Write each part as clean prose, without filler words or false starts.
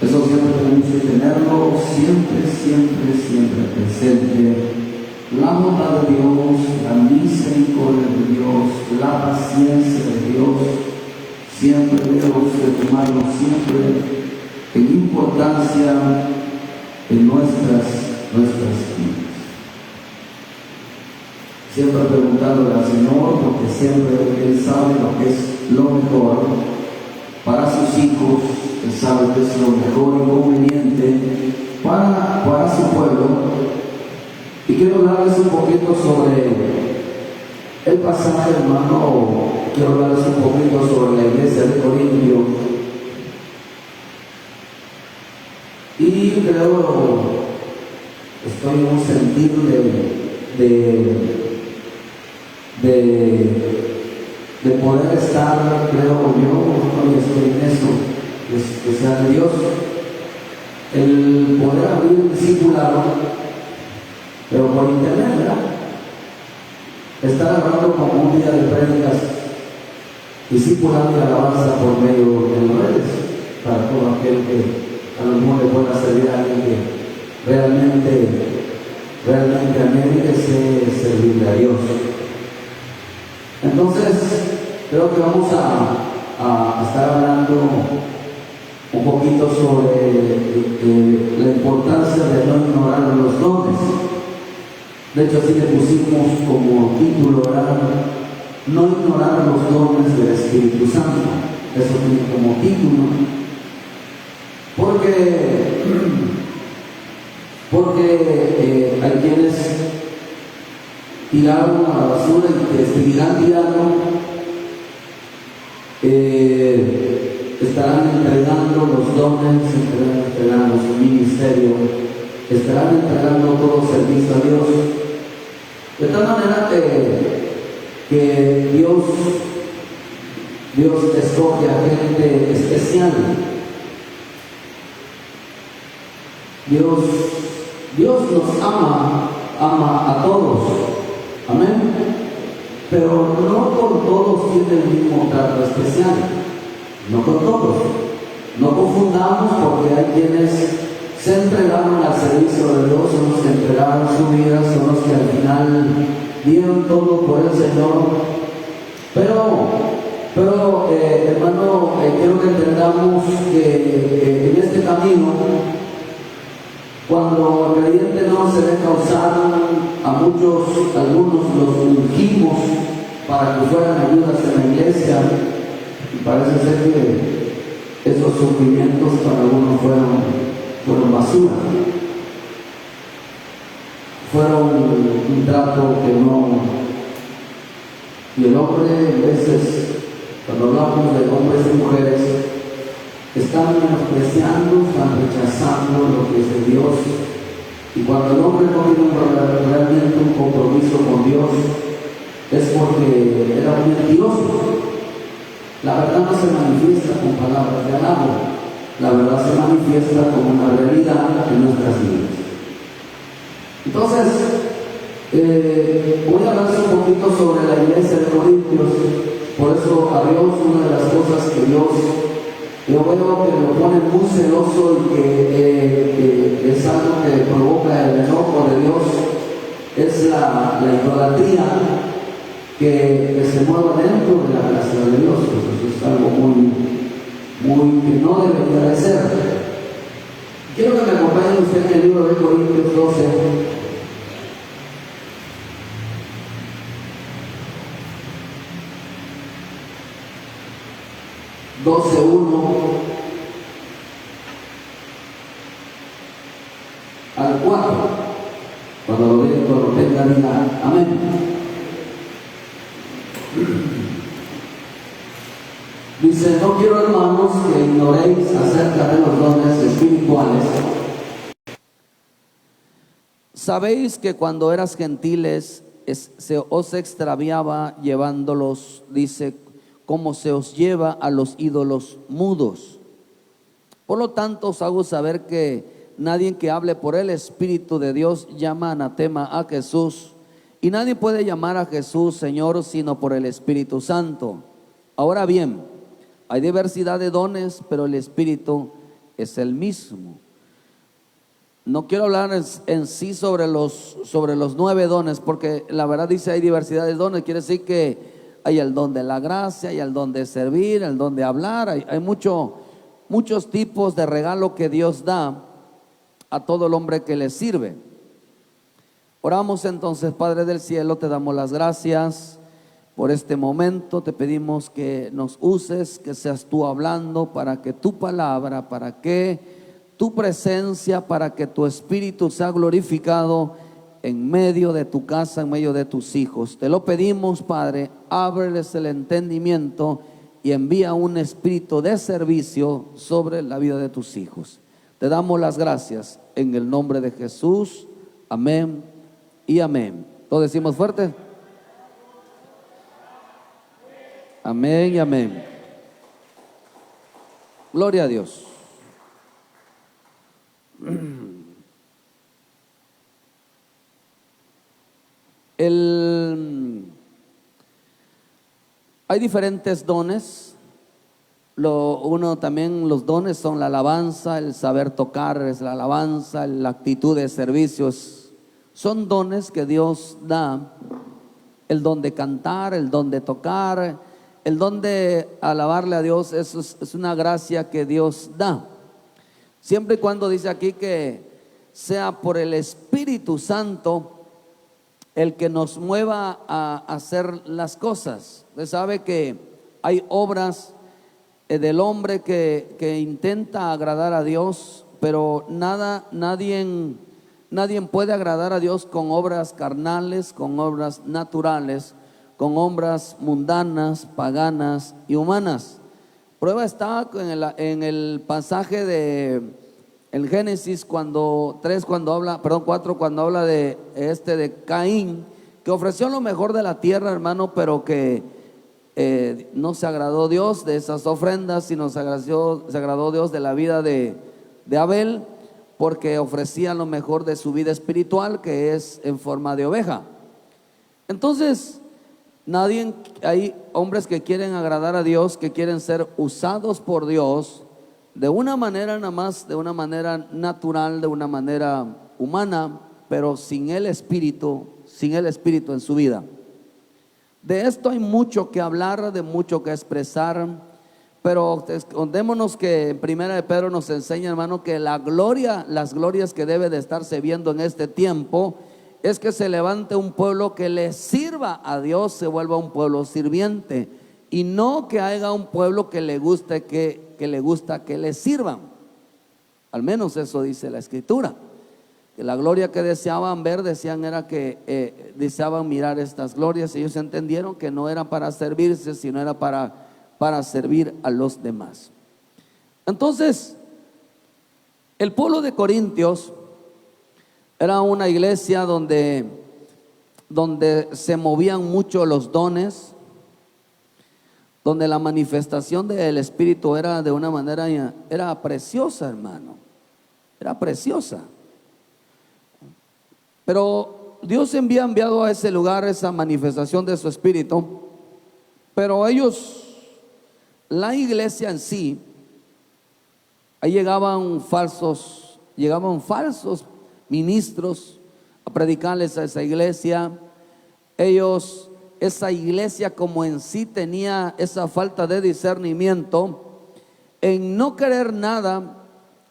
Eso siempre tenemos que tenerlo siempre presente. La bondad de Dios, la misericordia de Dios, la paciencia de Dios, siempre debemos de tomarlo siempre en importancia en nuestras vidas. Siempre preguntándole al Señor, porque siempre Él sabe lo que es lo mejor para sus hijos, Él sabe que es lo mejor y conveniente para su pueblo. Y quiero hablarles un poquito sobre el pasaje, hermano. Quiero hablarles un poquito sobre la iglesia de Corintios. Y creo, estoy en un sentido de poder estar, creo yo, estoy en eso, que sea de Dios, el poder abrir un discipulado, pero por internet, ¿verdad? Estar hablando como un día de prédicas, discipulando y alabanza por medio de las redes, para todo aquel que a lo mejor le pueda servir a alguien que realmente anhele servirle a Dios. Entonces, creo que vamos a estar hablando un poquito sobre la importancia de no ignorar los dones. De hecho, así le pusimos como título, ¿verdad? No ignorar los dones del Espíritu Santo. Eso tiene como título. Porque hay quienes tiraron a la basura y que seguirán tirando, estarán entregando los dones, estarán entregando su ministerio, estarán entregando todo servicio a Dios. De tal manera que Dios escoge a gente especial. Dios nos ama a todos, amén, pero no con todos tiene el mismo trato especial, no con todos. No confundamos, porque hay quienes se entregaron al servicio de Dios, son los que entregaron su vida, son los que al final dieron todo por el Señor. Pero hermano, quiero que entendamos que en este camino, cuando el creyente no se deja usar, algunos los ungimos para que fueran ayudas en la iglesia, y parece ser que esos sufrimientos para uno fueron basura, fueron un trato que no. Y el hombre, a veces, cuando hablamos de hombres y mujeres, están menospreciando, están rechazando lo que es de Dios. Y cuando el hombre no tiene realmente un compromiso con Dios, es porque era un mentiroso. La verdad no se manifiesta con palabras de halago, la verdad se manifiesta como una realidad en nuestras vidas. Entonces, voy a hablarles un poquito sobre la iglesia de Corintios. Por eso a Dios, una de las cosas que yo veo que lo pone muy celoso y que es algo que provoca el enojo de Dios, es la idolatría que se mueva dentro de la gracia de Dios. Pues eso es algo muy que no debería de ser. Quiero que me acompañen usted en el libro de Corintios 12. Al 4, cuando lo tenga, diga amén. Dice: no quiero, hermanos, que ignoréis acerca de los dones espirituales. Sabéis que cuando eras gentiles se os extraviaba llevándolos, dice, como se os lleva a los ídolos mudos. Por lo tanto os hago saber que nadie que hable por el Espíritu de Dios llama anatema a Jesús, y nadie puede llamar a Jesús Señor sino por el Espíritu Santo. Ahora bien, hay diversidad de dones, pero el Espíritu es el mismo. No quiero hablar en sí sobre los 9 dones, porque la verdad dice hay diversidad de dones. Quiere decir que hay el don de la gracia, hay el don de servir, el don de hablar. Hay muchos tipos de regalo que Dios da a todo el hombre que le sirve. Oramos entonces. Padre del cielo, te damos las gracias por este momento. Te pedimos que nos uses, que seas tú hablando, para que tu palabra, para que tu presencia, para que tu espíritu sea glorificado en medio de tu casa, en medio de tus hijos. Te lo pedimos, Padre, ábreles el entendimiento y envía un espíritu de servicio sobre la vida de tus hijos. Te damos las gracias en el nombre de Jesús. Amén y amén. ¿Todos decimos fuerte? Amén y amén. Gloria a Dios. Hay diferentes dones. También los dones son la alabanza, el saber tocar es la alabanza, la actitud de servicios. Son dones que Dios da. El don de cantar, el don de tocar, el don de alabarle a Dios, eso es una gracia que Dios da. Siempre y cuando dice aquí que sea por el Espíritu Santo el que nos mueva a hacer las cosas. Usted sabe que hay obras del hombre que intenta agradar a Dios, pero nadie puede agradar a Dios con obras carnales, con obras naturales, con obras mundanas, paganas y humanas. Prueba está en el pasaje de el Génesis 4, cuando habla de Caín, que ofreció lo mejor de la tierra, hermano, pero que no se agradó Dios de esas ofrendas, sino se agradó Dios de la vida de Abel, porque ofrecía lo mejor de su vida espiritual, que es en forma de oveja. Entonces, hay hombres que quieren agradar a Dios, que quieren ser usados por Dios de una manera nada más, de una manera natural, de una manera humana, pero sin el Espíritu en su vida. De esto hay mucho que hablar, de mucho que expresar, pero escondémonos que en Primera de Pedro nos enseña, hermano, que las glorias que debe de estarse viendo en este tiempo es que se levante un pueblo que le sirva a Dios, se vuelva un pueblo sirviente, y no que haya un pueblo que le gusta que le sirvan. Al menos eso dice la Escritura, que la gloria que deseaban ver, era que deseaban mirar estas glorias. Ellos entendieron que no era para servirse, sino era para servir a los demás. Entonces, el pueblo de Corintios era una iglesia donde se movían mucho los dones, donde la manifestación del Espíritu era de una manera, era preciosa, hermano, era preciosa. Pero Dios había enviado a ese lugar esa manifestación de su Espíritu, pero la iglesia en sí, ahí llegaban falsos ministros a predicarles a esa iglesia. Esa iglesia como en sí tenía esa falta de discernimiento en no querer nada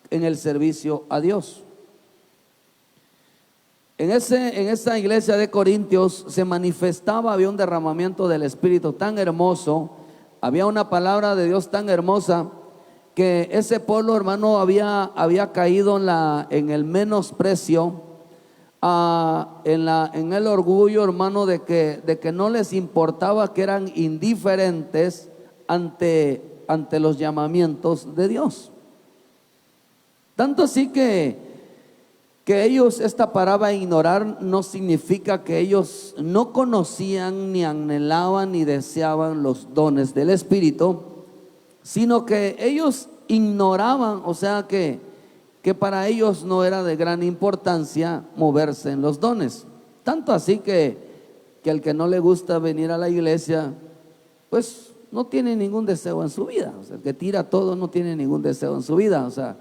en el servicio a Dios. En esa iglesia de Corintios se manifestaba, había un derramamiento del Espíritu tan hermoso, había una palabra de Dios tan hermosa, que ese pueblo, hermano, había caído en el menosprecio, en el orgullo, hermano, de que no les importaba, que eran indiferentes ante los llamamientos de Dios. Tanto así que esta palabra ignorar no significa que ellos no conocían, ni anhelaban, ni deseaban los dones del Espíritu, sino que ellos ignoraban, o sea que para ellos no era de gran importancia moverse en los dones. Tanto así que el que no le gusta venir a la iglesia, pues no tiene ningún deseo en su vida. O sea, el que tira todo no tiene ningún deseo en su vida. O sea,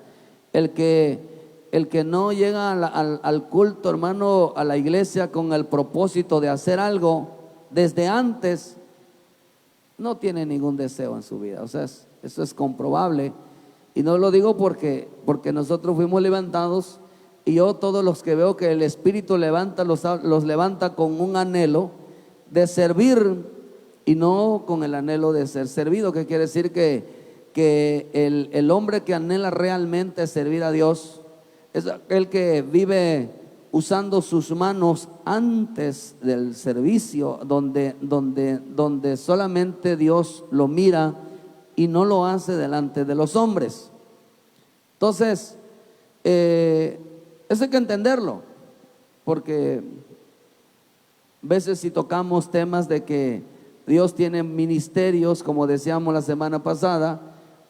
El que no llega al culto, hermano, a la iglesia con el propósito de hacer algo desde antes, no tiene ningún deseo en su vida. O sea, eso es comprobable. Y no lo digo porque nosotros fuimos levantados, y yo todos los que veo que el Espíritu levanta, los levanta con un anhelo de servir y no con el anhelo de ser servido. Que quiere decir que el hombre que anhela realmente servir a Dios es aquel que vive usando sus manos antes del servicio, donde solamente Dios lo mira y no lo hace delante de los hombres. Entonces, eso hay que entenderlo, porque a veces si tocamos temas de que Dios tiene ministerios, como decíamos la semana pasada,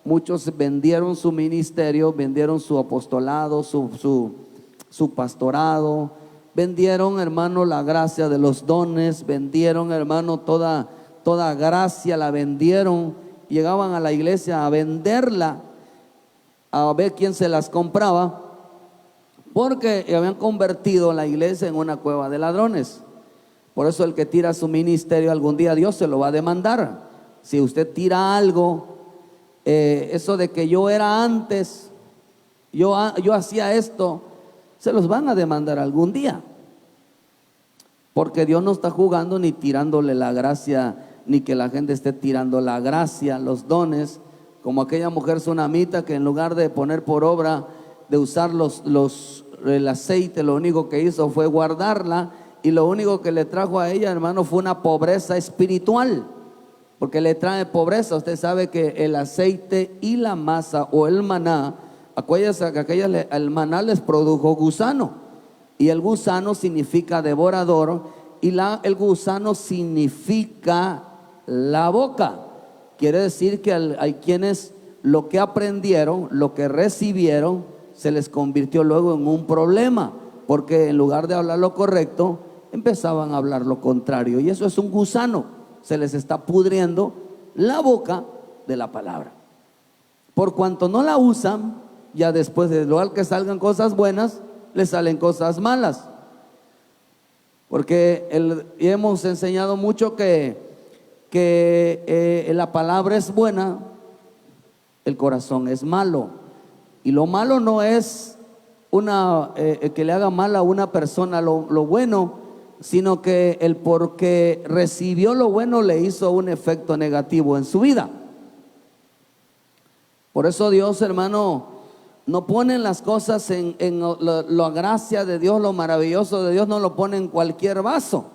muchos vendieron su ministerio, vendieron su apostolado, su pastorado, vendieron, hermano, la gracia de los dones, vendieron, hermano, toda gracia la vendieron. Llegaban a la iglesia a venderla, a ver quién se las compraba, porque habían convertido la iglesia en una cueva de ladrones. Por eso el que tira su ministerio, algún día Dios se lo va a demandar. Si usted tira algo, eso de que yo era antes, yo hacía esto, se los van a demandar algún día, porque Dios no está jugando ni tirándole la gracia, ni que la gente esté tirando la gracia, los dones, como aquella mujer sunamita que en lugar de poner por obra, de usar el aceite, lo único que hizo fue guardarla, y lo único que le trajo a ella, hermano, fue una pobreza espiritual, porque le trae pobreza. Usted sabe que el aceite y la masa o el maná, el maná les produjo gusano, y el gusano significa devorador, y el gusano significa la boca. Quiere decir que hay quienes lo que aprendieron, lo que recibieron, se les convirtió luego en un problema, porque en lugar de hablar lo correcto, empezaban a hablar lo contrario, y eso es un gusano. Se les está pudriendo la boca de la palabra. Por cuanto no la usan, ya después de lugar que salgan cosas buenas, les salen cosas malas. Porque hemos enseñado mucho que la palabra es buena, el corazón es malo. Y lo malo no es que le haga mal a una persona lo bueno, sino que el porque recibió lo bueno le hizo un efecto negativo en su vida. Por eso Dios, hermano, no pone las cosas en la gracia de Dios, lo maravilloso de Dios, no lo pone en cualquier vaso,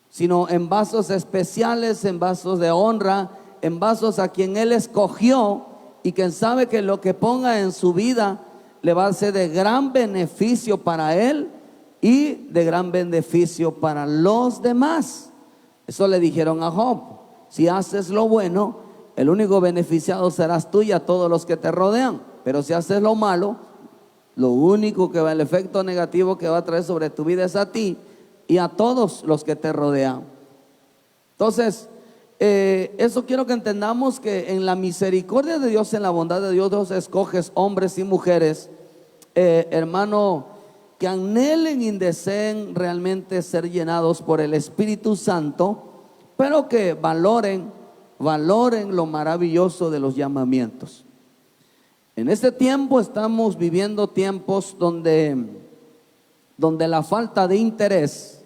sino en vasos especiales, en vasos de honra, en vasos a quien Él escogió, y quien sabe que lo que ponga en su vida le va a ser de gran beneficio para Él y de gran beneficio para los demás. Eso le dijeron a Job: si haces lo bueno, el único beneficiado serás tú y a todos los que te rodean, pero si haces lo malo, lo único que el efecto negativo que va a traer sobre tu vida es a ti y a todos los que te rodean. Entonces, eso quiero que entendamos, que en la misericordia de Dios, en la bondad de Dios, Dios escoges hombres y mujeres, hermano, que anhelen y deseen realmente ser llenados por el Espíritu Santo, pero que valoren lo maravilloso de los llamamientos. En este tiempo estamos viviendo tiempos donde la falta de interés,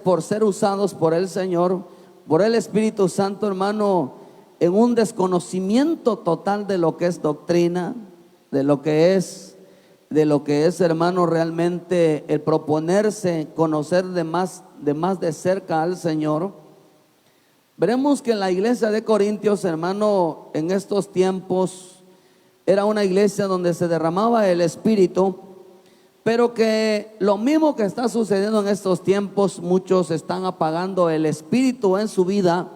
por ser usados por el Señor, por el Espíritu Santo, hermano, en un desconocimiento total de lo que es doctrina, de lo que es, hermano, realmente el proponerse conocer de más de cerca al Señor. Veremos que en la iglesia de Corintios, hermano, en estos tiempos era una iglesia donde se derramaba el Espíritu, pero que lo mismo que está sucediendo en estos tiempos, muchos están apagando el Espíritu en su vida,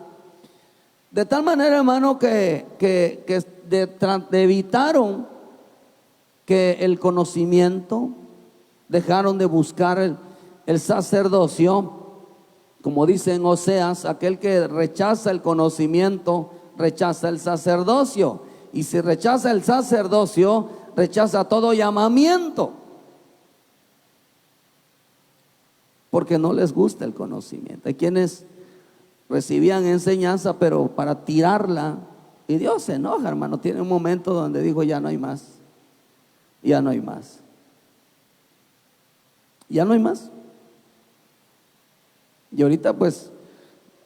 de tal manera, hermano, que evitaron que el conocimiento, dejaron de buscar el sacerdocio. Como dice en Oseas, aquel que rechaza el conocimiento, rechaza el sacerdocio. Y si rechaza el sacerdocio, rechaza todo llamamiento, porque no les gusta el conocimiento. Hay quienes recibían enseñanza, pero para tirarla, y Dios se enoja, hermano. Tiene un momento donde dijo: ya no hay más, ya no hay más, ya no hay más. Y ahorita pues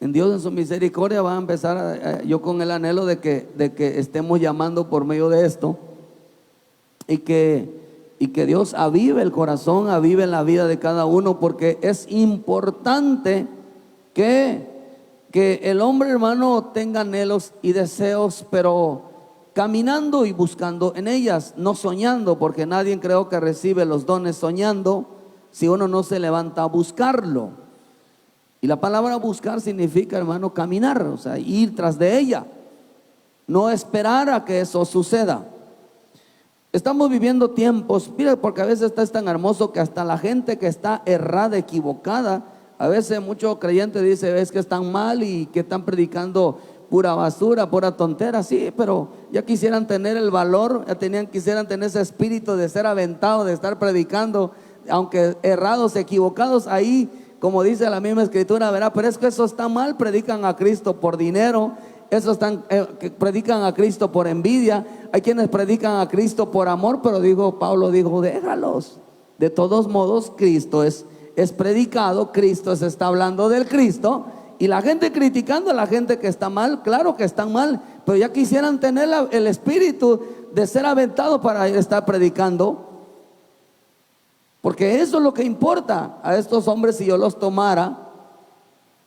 en Dios, en su misericordia, va a empezar yo con el anhelo de que estemos llamando por medio de esto, y que Dios avive el corazón, avive la vida de cada uno, porque es importante que el hombre, hermano, tenga anhelos y deseos, pero caminando y buscando en ellas, no soñando, porque nadie, creo, que recibe los dones soñando si uno no se levanta a buscarlo. Y la palabra buscar significa, hermano, caminar, o sea, ir tras de ella, no esperar a que eso suceda. Estamos viviendo tiempos, mira, porque a veces es tan hermoso que hasta la gente que está errada, equivocada, a veces muchos creyentes dicen: es que están mal y que están predicando pura basura, pura tontera. Sí, pero ya quisieran tener el valor, quisieran tener ese espíritu de ser aventados, de estar predicando, aunque errados, equivocados. Ahí, como dice la misma escritura, ¿verdad? Pero es que eso está mal. Predican a Cristo por dinero, esos que predican a Cristo por envidia. Hay quienes predican a Cristo por amor, pero Pablo dijo: déjalos. De todos modos, Cristo es predicado, Cristo se está hablando del Cristo, y la gente criticando a la gente que está mal. Claro que están mal, pero ya quisieran tener el espíritu de ser aventado para estar predicando, porque eso es lo que importa. A estos hombres, si yo los tomara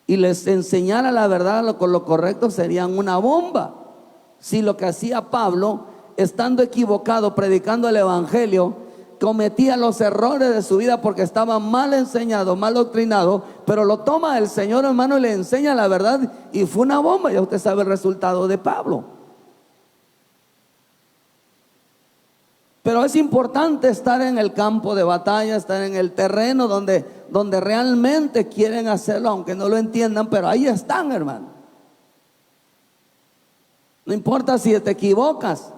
y les enseñara la verdad con lo correcto, serían una bomba. Si lo que hacía Pablo, estando equivocado, predicando el evangelio, cometía los errores de su vida porque estaba mal enseñado, mal doctrinado, pero lo toma el Señor, hermano, y le enseña la verdad, y fue una bomba. Ya usted sabe el resultado de Pablo. Pero es importante estar en el campo de batalla, estar en el terreno donde realmente quieren hacerlo, aunque no lo entiendan, pero ahí están, hermano. No importa si te equivocas,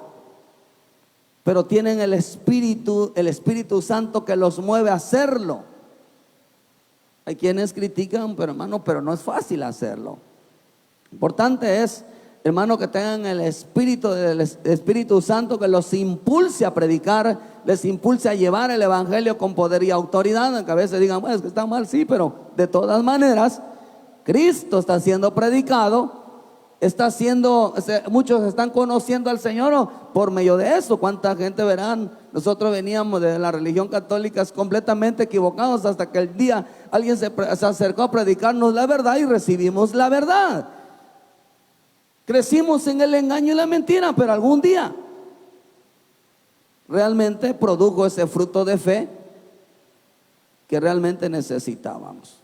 pero tienen el Espíritu Santo que los mueve a hacerlo. Hay quienes critican, pero hermano, pero no es fácil hacerlo. Importante es, hermano, que tengan el Espíritu Santo que los impulse a predicar, les impulse a llevar el evangelio con poder y autoridad. Aunque a veces digan: bueno, es que está mal, sí, pero de todas maneras Cristo está siendo predicado, muchos están conociendo al Señor por medio de eso. ¿Cuánta gente verán? Nosotros veníamos de la religión católica completamente equivocados, hasta que el día alguien se acercó a predicarnos la verdad y recibimos la verdad. Crecimos en el engaño y la mentira, pero algún día realmente produjo ese fruto de fe que realmente necesitábamos.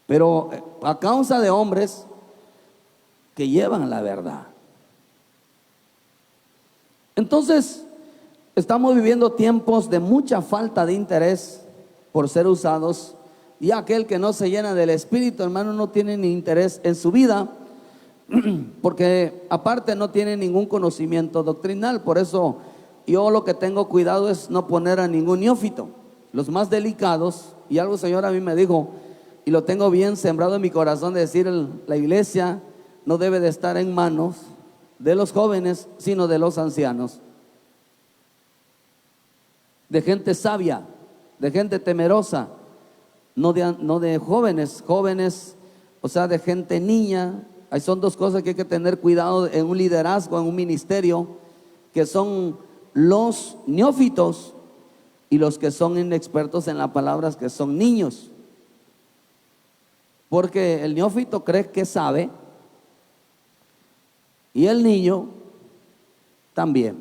Pero a causa de hombres que llevan la verdad. Entonces, estamos viviendo tiempos de mucha falta de interés por ser usados. Y aquel que no se llena del Espíritu, hermano, no tiene ni interés en su vida, porque aparte no tiene ningún conocimiento doctrinal. Por eso yo lo que tengo cuidado es no poner a ningún neófito. Los más delicados, y algo el Señor a mí me dijo, y lo tengo bien sembrado en mi corazón, de decir: la iglesia no debe de estar en manos de los jóvenes, sino de los ancianos, de gente sabia, de gente temerosa, no de jóvenes, o sea, de gente niña. Ahí son dos cosas que hay que tener cuidado en un liderazgo, en un ministerio, que son los neófitos y los que son inexpertos en las palabras, que son niños. Porque el neófito cree que sabe, y el niño también.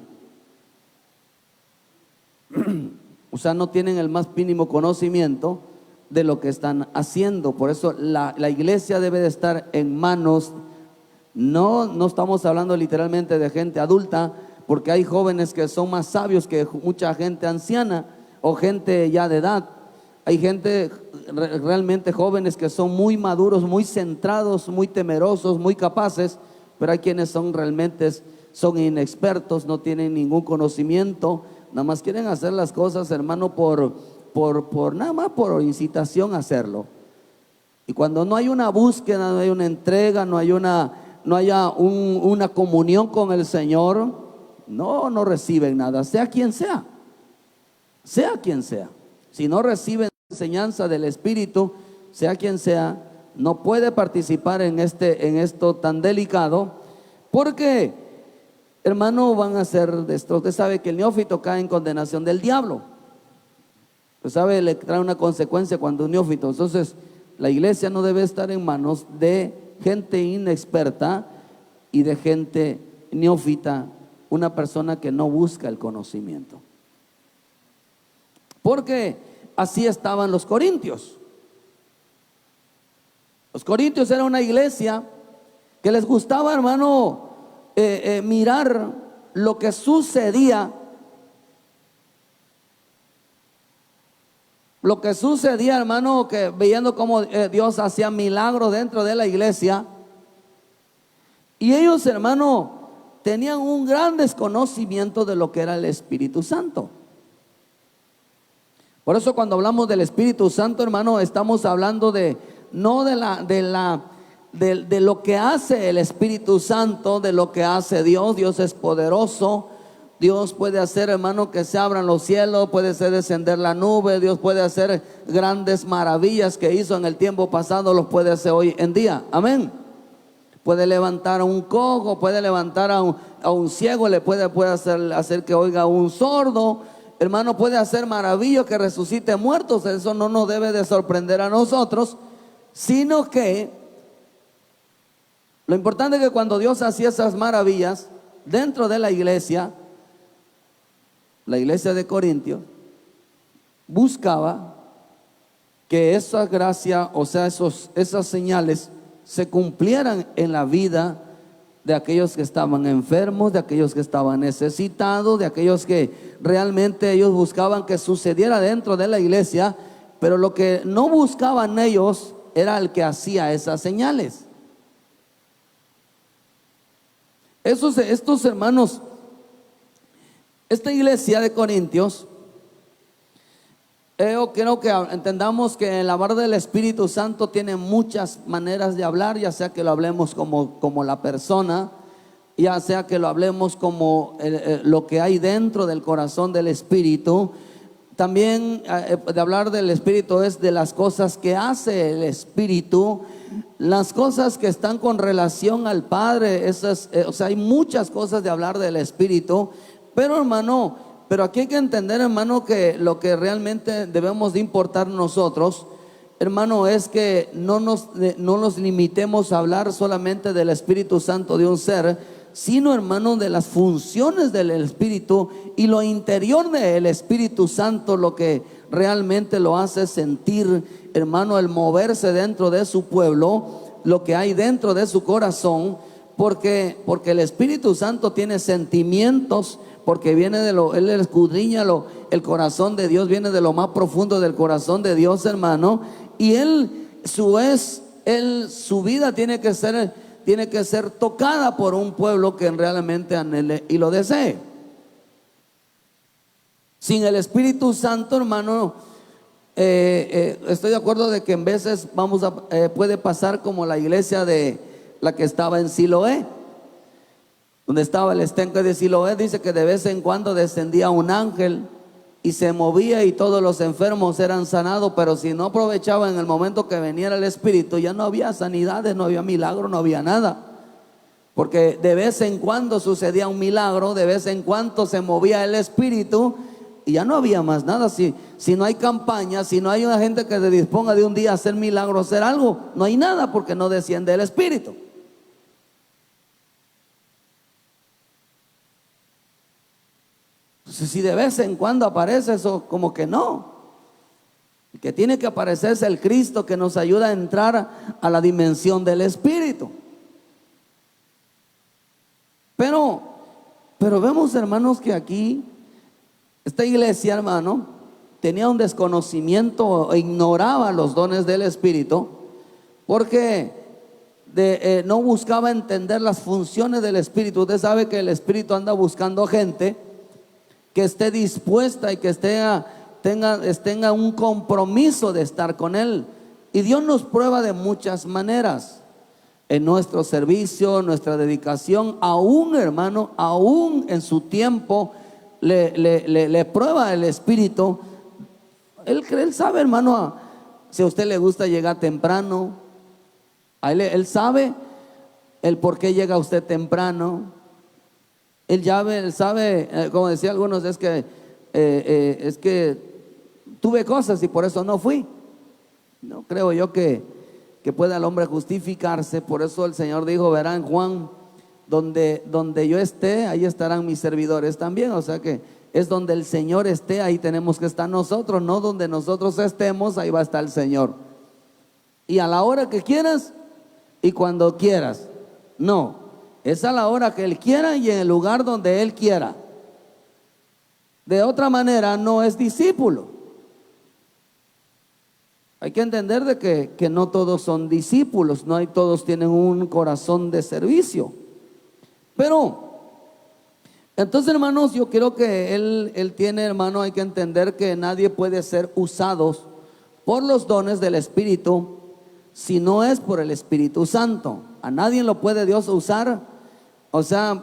O sea, no tienen el más mínimo conocimiento de lo que están haciendo. Por eso la iglesia debe de estar en manos, no estamos hablando literalmente de gente adulta, porque hay jóvenes que son más sabios que mucha gente anciana o gente ya de edad. Hay gente realmente jóvenes que son muy maduros, muy centrados, muy temerosos, muy capaces, pero hay quienes son inexpertos, no tienen ningún conocimiento, nada más quieren hacer las cosas, hermano, nada más por incitación a hacerlo. Y cuando no hay una búsqueda, no hay una entrega, no haya una comunión con el Señor, no reciben nada, sea quien sea. Si no reciben enseñanza del Espíritu, sea quien sea, no puede participar en esto tan delicado, porque, hermano, van a ser destruidos. Usted sabe que el neófito cae en condenación del diablo. Usted sabe, le trae una consecuencia cuando un neófito. Entonces, la iglesia no debe estar en manos de gente inexperta y de gente neófita, una persona que no busca el conocimiento. Porque así estaban los corintios. Los corintios era una iglesia que les gustaba, hermano, mirar lo que sucedía. Lo que sucedía, hermano, que viendo cómo Dios hacía milagros dentro de la iglesia. Y ellos, hermano, tenían un gran desconocimiento de lo que era el Espíritu Santo. Por eso cuando hablamos del Espíritu Santo, hermano, estamos hablando no de lo que hace el Espíritu Santo, de lo que hace Dios. Dios es poderoso. Dios puede hacer, hermano, que se abran los cielos, puede hacer descender la nube. Dios puede hacer grandes maravillas que hizo en el tiempo pasado, los puede hacer hoy en día. Amén. Puede levantar a un cojo, puede levantar a un ciego, le puede hacer que oiga a un sordo. Hermano, puede hacer maravillas, que resucite muertos. Eso no nos debe de sorprender a nosotros, sino que lo importante es que cuando Dios hacía esas maravillas dentro de la iglesia de Corintios buscaba que esa gracia, o sea, esas señales se cumplieran en la vida de aquellos que estaban enfermos, de aquellos que estaban necesitados, de aquellos que realmente ellos buscaban que sucediera dentro de la iglesia. Pero lo que no buscaban ellos era el que hacía esas señales. Estos hermanos, esta iglesia de Corintios, yo quiero que entendamos que el hablar del Espíritu Santo tiene muchas maneras de hablar, ya sea que lo hablemos como la persona, ya sea que lo hablemos como lo que hay dentro del corazón del Espíritu. También de hablar del Espíritu es de las cosas que hace el Espíritu, las cosas que están con relación al Padre. O sea, hay muchas cosas de hablar del Espíritu, pero hermano, aquí hay que entender, hermano, que lo que realmente debemos de importar nosotros, hermano, es que no nos limitemos a hablar solamente del Espíritu Santo de un ser, sino, hermano, de las funciones del Espíritu y lo interior del Espíritu Santo, lo que realmente lo hace sentir, hermano, el moverse dentro de su pueblo, lo que hay dentro de su corazón, porque el Espíritu Santo tiene sentimientos, porque viene Él escudriña el corazón de Dios, viene de lo más profundo del corazón de Dios, hermano, y su vida tiene que ser tocada por un pueblo que realmente anhele y lo desee. Sin el Espíritu Santo, hermano, estoy de acuerdo de que en veces puede pasar como la iglesia de la que estaba en Siloé, donde estaba el estanque de Siloé. Dice que de vez en cuando descendía un ángel y se movía y todos los enfermos eran sanados, pero si no aprovechaban en el momento que veniera el Espíritu, ya no había sanidades, no había milagro, no había nada. Porque de vez en cuando sucedía un milagro, de vez en cuando se movía el Espíritu y ya no había más nada. Si no hay campaña, si no hay una gente que se disponga de un día a hacer milagro, hacer algo, no hay nada, porque no desciende el Espíritu. Entonces, si de vez en cuando aparece eso, como que no. El que tiene que aparecer es el Cristo, que nos ayuda a entrar a la dimensión del Espíritu. Pero vemos, hermanos, que aquí esta iglesia, hermano, tenía un desconocimiento, ignoraba los dones del Espíritu, porque no buscaba entender las funciones del Espíritu. Usted sabe que el Espíritu anda buscando gente que esté dispuesta y que tenga un compromiso de estar con Él. Y Dios nos prueba de muchas maneras. En nuestro servicio, nuestra dedicación, aún, hermano, aún en su tiempo, le prueba el Espíritu. Él sabe, hermano, si a usted le gusta llegar temprano, él sabe el por qué llega usted temprano. Él sabe, como decía algunos, es que tuve cosas y por eso no fui. No creo yo que pueda el hombre justificarse. Por eso el Señor dijo, verán, Juan, donde yo esté, ahí estarán mis servidores también. O sea que es donde el Señor esté, ahí tenemos que estar nosotros. No donde nosotros estemos, ahí va a estar el Señor. Y a la hora que quieras y cuando quieras. No, es a la hora que Él quiera y en el lugar donde Él quiera. De otra manera no es discípulo. Hay que entender de que no todos son discípulos, no hay, todos tienen un corazón de servicio. Pero entonces, hermanos, yo creo que él tiene, hermano, hay que entender que nadie puede ser usados por los dones del Espíritu si no es por el Espíritu Santo. A nadie lo puede Dios usar, o sea,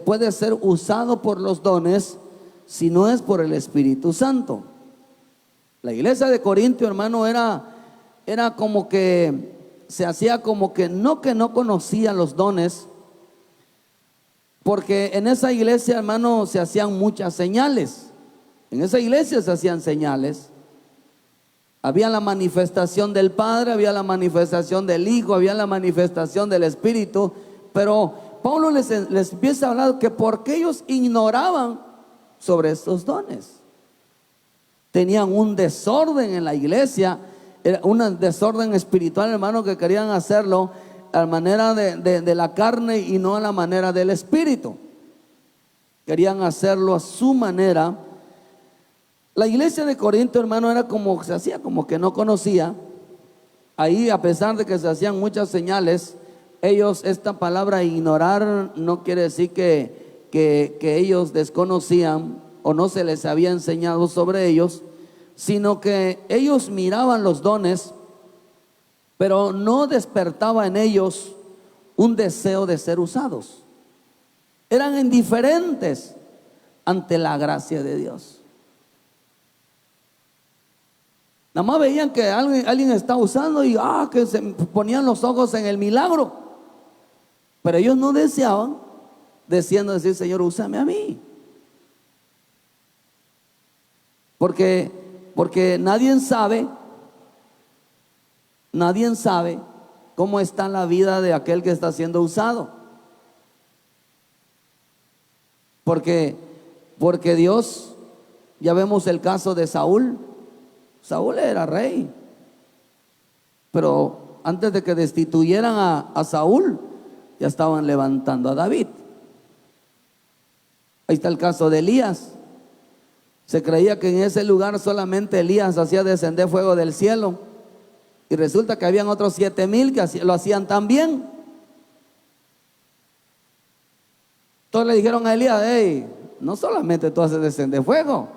puede ser usado por los dones si no es por el Espíritu Santo. La iglesia de Corintio, hermano, era como que se hacía como que no conocía los dones, porque en esa iglesia, hermano, se hacían muchas señales. En esa iglesia se hacían señales. Había la manifestación del Padre, había la manifestación del Hijo, había la manifestación del Espíritu. Pero Pablo les empieza a hablar que porque ellos ignoraban sobre estos dones. Tenían un desorden en la iglesia, un desorden espiritual, hermano, que querían hacerlo a la manera de la carne y no a la manera del Espíritu. Querían hacerlo a su manera. La iglesia de Corinto, hermano, era como se hacía, como que no conocía. Ahí, a pesar de que se hacían muchas señales, ellos, esta palabra ignorar no quiere decir que ellos desconocían o no se les había enseñado sobre ellos, sino que ellos miraban los dones, pero no despertaba en ellos un deseo de ser usados. Eran indiferentes ante la gracia de Dios. Nada más veían que alguien está usando y que se ponían los ojos en el milagro. Pero ellos no deseaban, decir, Señor, úsame a mí. Porque nadie sabe cómo está la vida de aquel que está siendo usado. Porque Dios, ya vemos el caso de Saúl. Saúl era rey, pero antes de que destituyeran a Saúl, ya estaban levantando a David. Ahí está el caso de Elías. Se creía que en ese lugar solamente Elías hacía descender fuego del cielo, y resulta que habían otros 7,000 que lo hacían también. Entonces le dijeron a Elías, hey, no solamente tú haces descender fuego,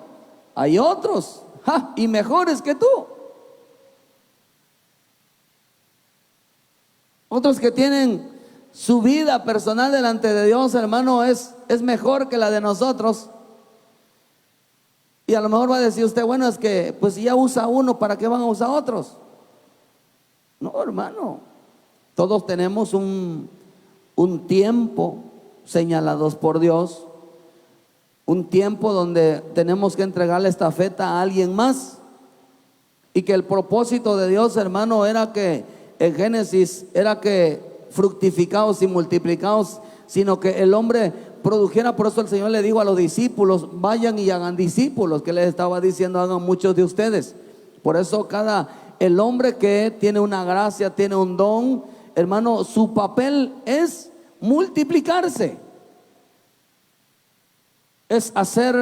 hay otros y mejores que tú. Otros que tienen su vida personal delante de Dios, hermano, es mejor que la de nosotros. Y a lo mejor va a decir usted, bueno, es que pues si ya usa uno, ¿para qué van a usar otros? No, hermano, todos tenemos un tiempo señalados por Dios, un tiempo donde tenemos que entregarle esta estafeta a alguien más, y que el propósito de Dios, hermano, era que en Génesis era que fructificados y multiplicados, sino que el hombre produjera. Por eso el Señor le dijo a los discípulos, vayan y hagan discípulos, que les estaba diciendo, hagan muchos de ustedes. Por eso el hombre que tiene una gracia, tiene un don, hermano, su papel es multiplicarse, es hacer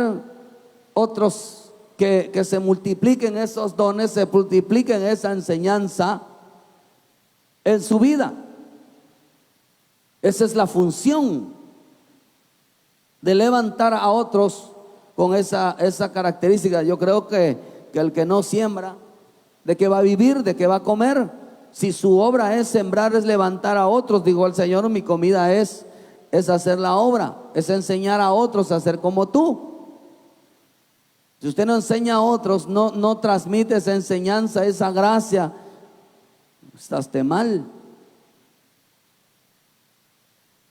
otros que se multipliquen esos dones, se multipliquen esa enseñanza en su vida. Esa es la función de levantar a otros con esa característica. Yo creo que el que no siembra, ¿de qué va a vivir? ¿De qué va a comer? Si su obra es sembrar, es levantar a otros, digo el Señor, mi comida es hacer la obra, es enseñar a otros a ser como tú. Si usted no enseña a otros, no transmite esa enseñanza, esa gracia, estás mal.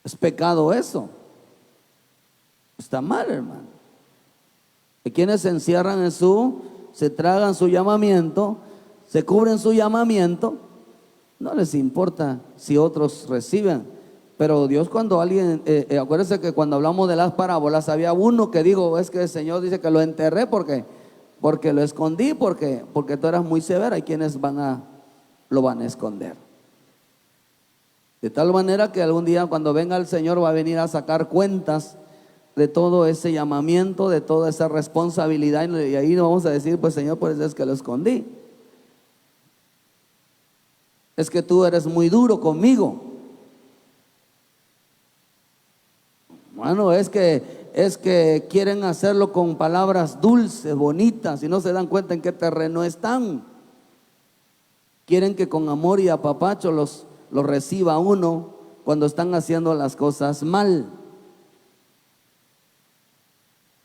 Es pecado eso. Está mal, hermano. Hay quienes se encierran se tragan su llamamiento, se cubren su llamamiento, no les importa si otros reciben. Pero Dios, cuando alguien, acuérdense que cuando hablamos de las parábolas, había uno que dijo, es que el Señor dice que lo enterré porque lo escondí, porque tú eras muy severo. Hay quienes lo van a esconder. De tal manera que algún día cuando venga el Señor va a venir a sacar cuentas de todo ese llamamiento, de toda esa responsabilidad, y ahí no vamos a decir, pues Señor, por eso es que lo escondí. Es que tú eres muy duro conmigo. Bueno, es que quieren hacerlo con palabras dulces, bonitas, y no se dan cuenta en qué terreno están. Quieren que con amor y apapacho los reciba uno cuando están haciendo las cosas mal,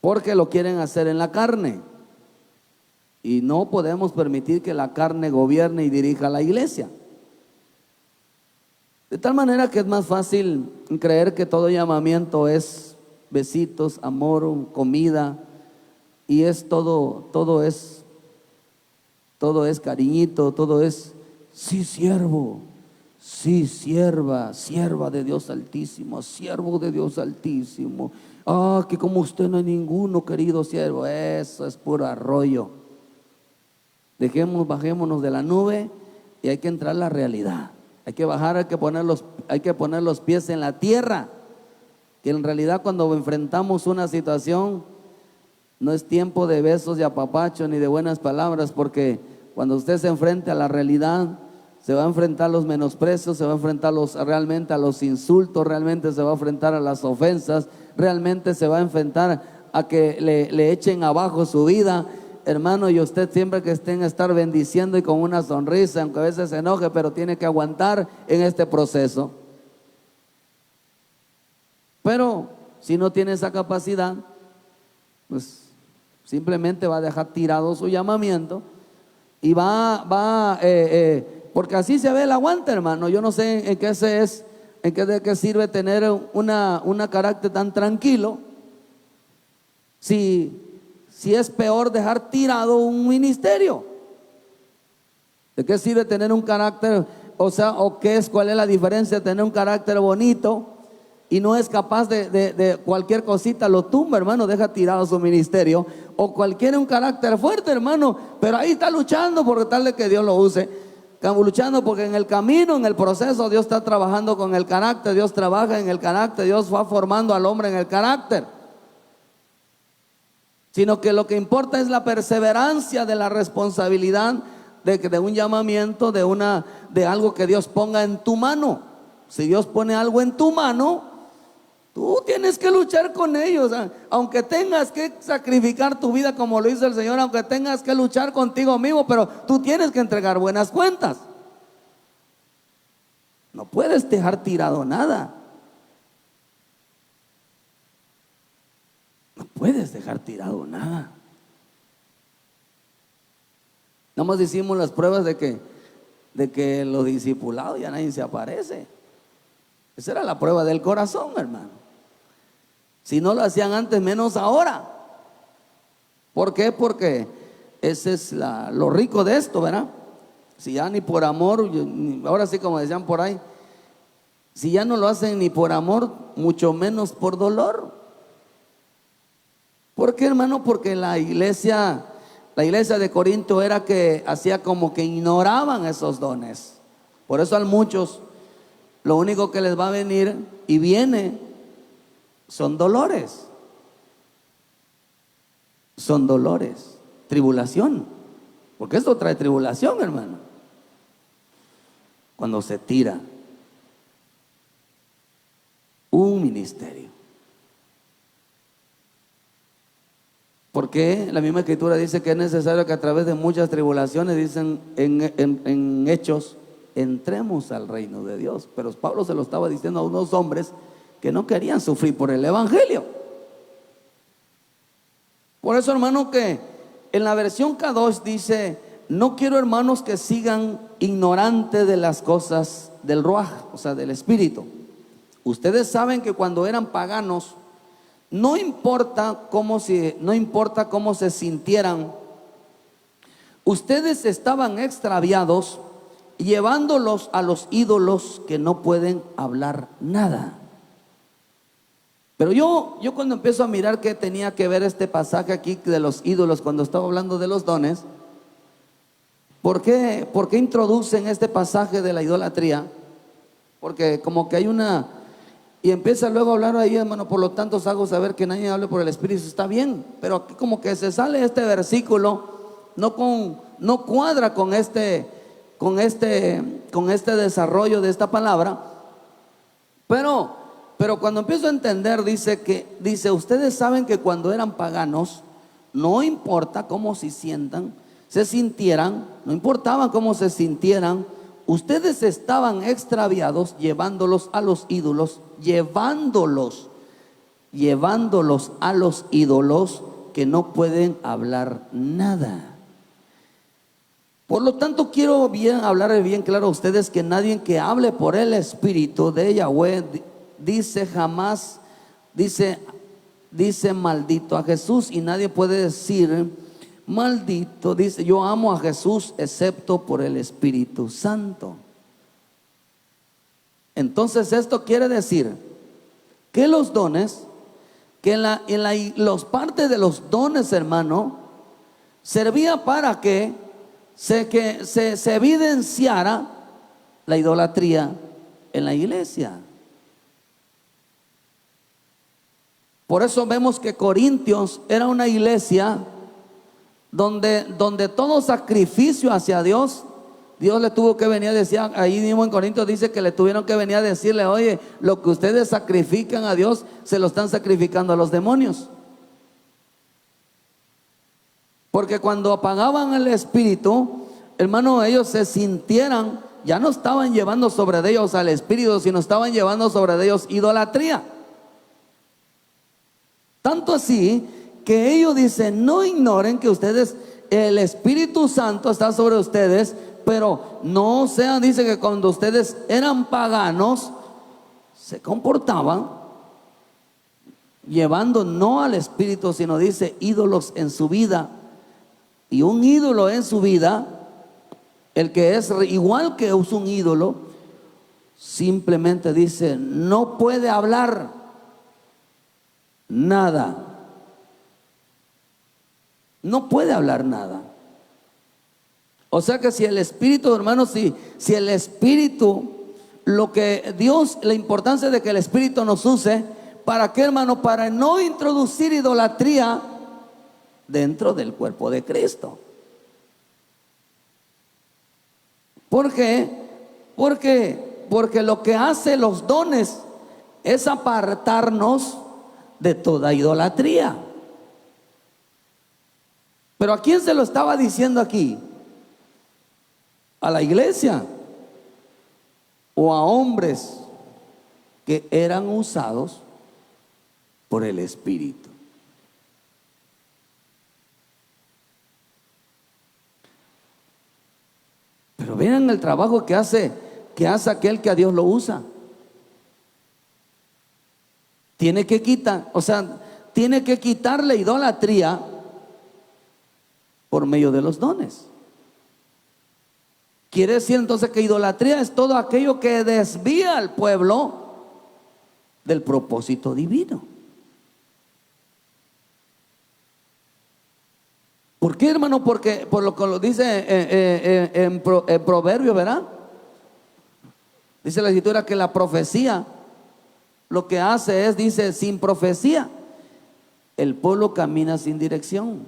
porque lo quieren hacer en la carne, y no podemos permitir que la carne gobierne y dirija la iglesia. De tal manera que es más fácil creer que todo llamamiento es besitos, amor, comida, y es todo es cariñito, todo es sí siervo, sí sierva de Dios Altísimo, siervo de Dios Altísimo. Que como usted no hay ninguno, querido siervo. Eso es puro arroyo. Bajémonos de la nube y hay que entrar a la realidad. Hay que bajar, hay que poner los pies en la tierra. Que en realidad cuando enfrentamos una situación, no es tiempo de besos y apapachos ni de buenas palabras, porque cuando usted se enfrente a la realidad, se va a enfrentar a los menosprecios, se va a enfrentar realmente a los insultos, realmente se va a enfrentar a las ofensas, realmente se va a enfrentar a que le echen abajo su vida. Hermano, y usted siempre que estén estar bendiciendo y con una sonrisa, aunque a veces se enoje, pero tiene que aguantar en este proceso. Pero si no tiene esa capacidad, pues simplemente va a dejar tirado su llamamiento y porque así se ve el aguante, hermano. Yo no sé de qué sirve tener una carácter tan tranquilo si es peor dejar tirado un ministerio. ¿De qué sirve tener un carácter? ¿Cuál es la diferencia de tener un carácter bonito y no es capaz de cualquier cosita lo tumba, hermano, deja tirado su ministerio? O cualquiera un carácter fuerte, hermano, pero ahí está luchando por tal de que Dios lo use. Estamos luchando porque en el camino, en el proceso, Dios está trabajando con el carácter, Dios trabaja en el carácter, Dios va formando al hombre en el carácter. Sino que lo que importa es la perseverancia de la responsabilidad de un llamamiento, de algo que Dios ponga en tu mano. Si Dios pone algo en tu mano, tú tienes que luchar con ellos, aunque tengas que sacrificar tu vida como lo hizo el Señor, aunque tengas que luchar contigo mismo, pero tú tienes que entregar buenas cuentas. No puedes dejar tirado nada. No puedes dejar tirado nada. Nada más hicimos las pruebas de que los discipulados ya nadie se aparece. Esa era la prueba del corazón, hermano. Si no lo hacían antes, menos ahora. ¿Por qué? Porque ese es lo rico de esto, ¿verdad? Si ya ni por amor, ahora sí como decían por ahí, si ya no lo hacen ni por amor, mucho menos por dolor. ¿Por qué, hermano? Porque la iglesia de Corinto era que hacía como que ignoraban esos dones. Por eso a muchos lo único que les va a venir y viene son dolores. Son dolores, tribulación. Porque esto trae tribulación, hermano. Cuando se tira. un ministerio. Porque la misma escritura dice que es necesario que a través de muchas tribulaciones, dicen en Hechos, entremos al reino de Dios. Pero Pablo se lo estaba diciendo a unos hombres que no querían sufrir por el evangelio. Por eso, hermano, que en la versión K2 dice: no quiero, hermanos, que sigan ignorantes de las cosas del Ruaj, o sea, del Espíritu. Ustedes saben que cuando eran paganos, no importa cómo se sintieran, ustedes estaban extraviados, llevándolos a los ídolos que no pueden hablar nada. Pero yo cuando empiezo a mirar qué tenía que ver este pasaje aquí de los ídolos, cuando estaba hablando de los dones, ¿por qué introducen este pasaje de la idolatría? Porque como que hay una... Y empieza luego a hablar ahí, hermano, por lo tanto os hago saber que nadie hable por el Espíritu. Está bien, pero aquí como que se sale este versículo, no cuadra con este desarrollo de esta palabra. Pero cuando empiezo a entender, dice, ustedes saben que cuando eran paganos, no importa cómo se sintieran, no importaba cómo se sintieran, ustedes estaban extraviados, llevándolos a los ídolos, llevándolos a los ídolos que no pueden hablar nada. Por lo tanto, quiero hablar bien claro a ustedes que nadie que hable por el Espíritu de Yahweh dice jamás, dice maldito a Jesús, y nadie puede decir maldito, dice yo amo a Jesús, excepto por el Espíritu Santo. Entonces esto quiere decir que los dones, que los partes de los dones, hermano, servía para que se evidenciara la idolatría en la iglesia. Por eso vemos que Corintios era una iglesia donde todo sacrificio hacia Dios le tuvo que venir a decir, ahí mismo en Corintios dice que le tuvieron que venir a decirle: oye, lo que ustedes sacrifican a Dios, se lo están sacrificando a los demonios. Porque cuando apagaban el Espíritu, hermano, ellos se sintieran, ya no estaban llevando sobre ellos al Espíritu, sino estaban llevando sobre ellos idolatría. Tanto así que ellos dicen: no ignoren que ustedes, el Espíritu Santo está sobre ustedes, pero no sean, dice que cuando ustedes eran paganos, se comportaban llevando no al Espíritu, sino dice ídolos en su vida. Y un ídolo en su vida, el que es igual que es un ídolo, simplemente dice: no puede hablar nada. No puede hablar nada. O sea que si el Espíritu, hermanos, si el Espíritu, lo que Dios, la importancia de que el Espíritu nos use, ¿para qué, hermano? Para no introducir idolatría dentro del cuerpo de Cristo. ¿Por qué? Porque lo que hace los dones es apartarnos de toda idolatría. Pero ¿a quién se lo estaba diciendo aquí? ¿A la iglesia o a hombres que eran usados por el Espíritu? Pero vean el trabajo que hace aquel que a Dios lo usa. Tiene que quitar la idolatría por medio de los dones. Quiere decir entonces que idolatría es todo aquello que desvía al pueblo del propósito divino. ¿Por qué, hermano? Porque por lo que lo dice en Proverbios, ¿verdad? Dice la escritura que la profecía lo que hace es, dice, sin profecía el pueblo camina sin dirección.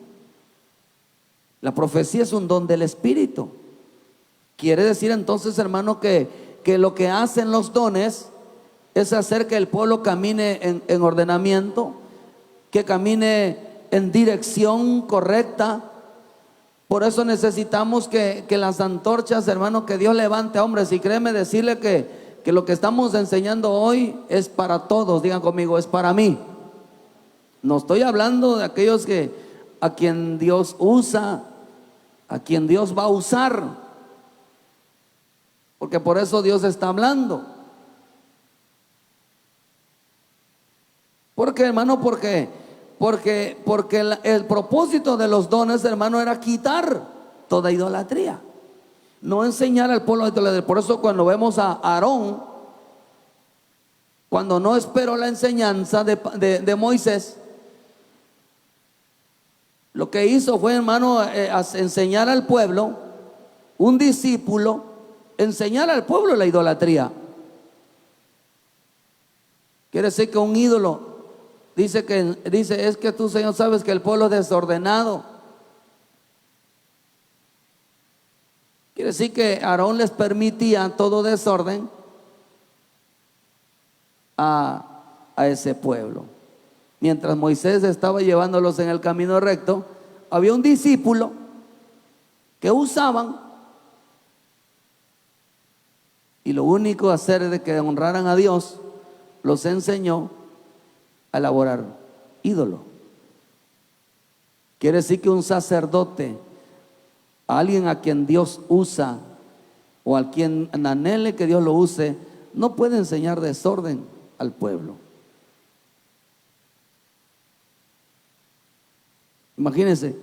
La profecía es un don del Espíritu. Quiere decir entonces, hermano, que lo que hacen los dones es hacer que el pueblo camine en ordenamiento, que camine en dirección correcta. Por eso necesitamos que las antorchas, hermano, que Dios levante hombres. Y créeme decirle que lo que estamos enseñando hoy es para todos. Digan conmigo, es para mí. No estoy hablando de aquellos a quien Dios usa, a quien Dios va a usar, porque por eso Dios está hablando. ¿Por qué, hermano? Porque el propósito de los dones, hermano, era quitar toda idolatría, no enseñar al pueblo a idolatría. Por eso cuando vemos a Aarón, cuando no esperó la enseñanza de Moisés, lo que hizo fue, hermano, enseñar al pueblo, un discípulo, enseñar al pueblo la idolatría. Quiere decir que un ídolo dice, es que tú, Señor, sabes que el pueblo es desordenado. Quiere decir que Aarón les permitía todo desorden a ese pueblo. Mientras Moisés estaba llevándolos en el camino recto, había un discípulo que usaban, y lo único a hacer de que honraran a Dios, los enseñó a elaborar ídolo. Quiere decir que un sacerdote, a alguien a quien Dios usa, o a quien anhele que Dios lo use, no puede enseñar desorden al pueblo. Imagínense,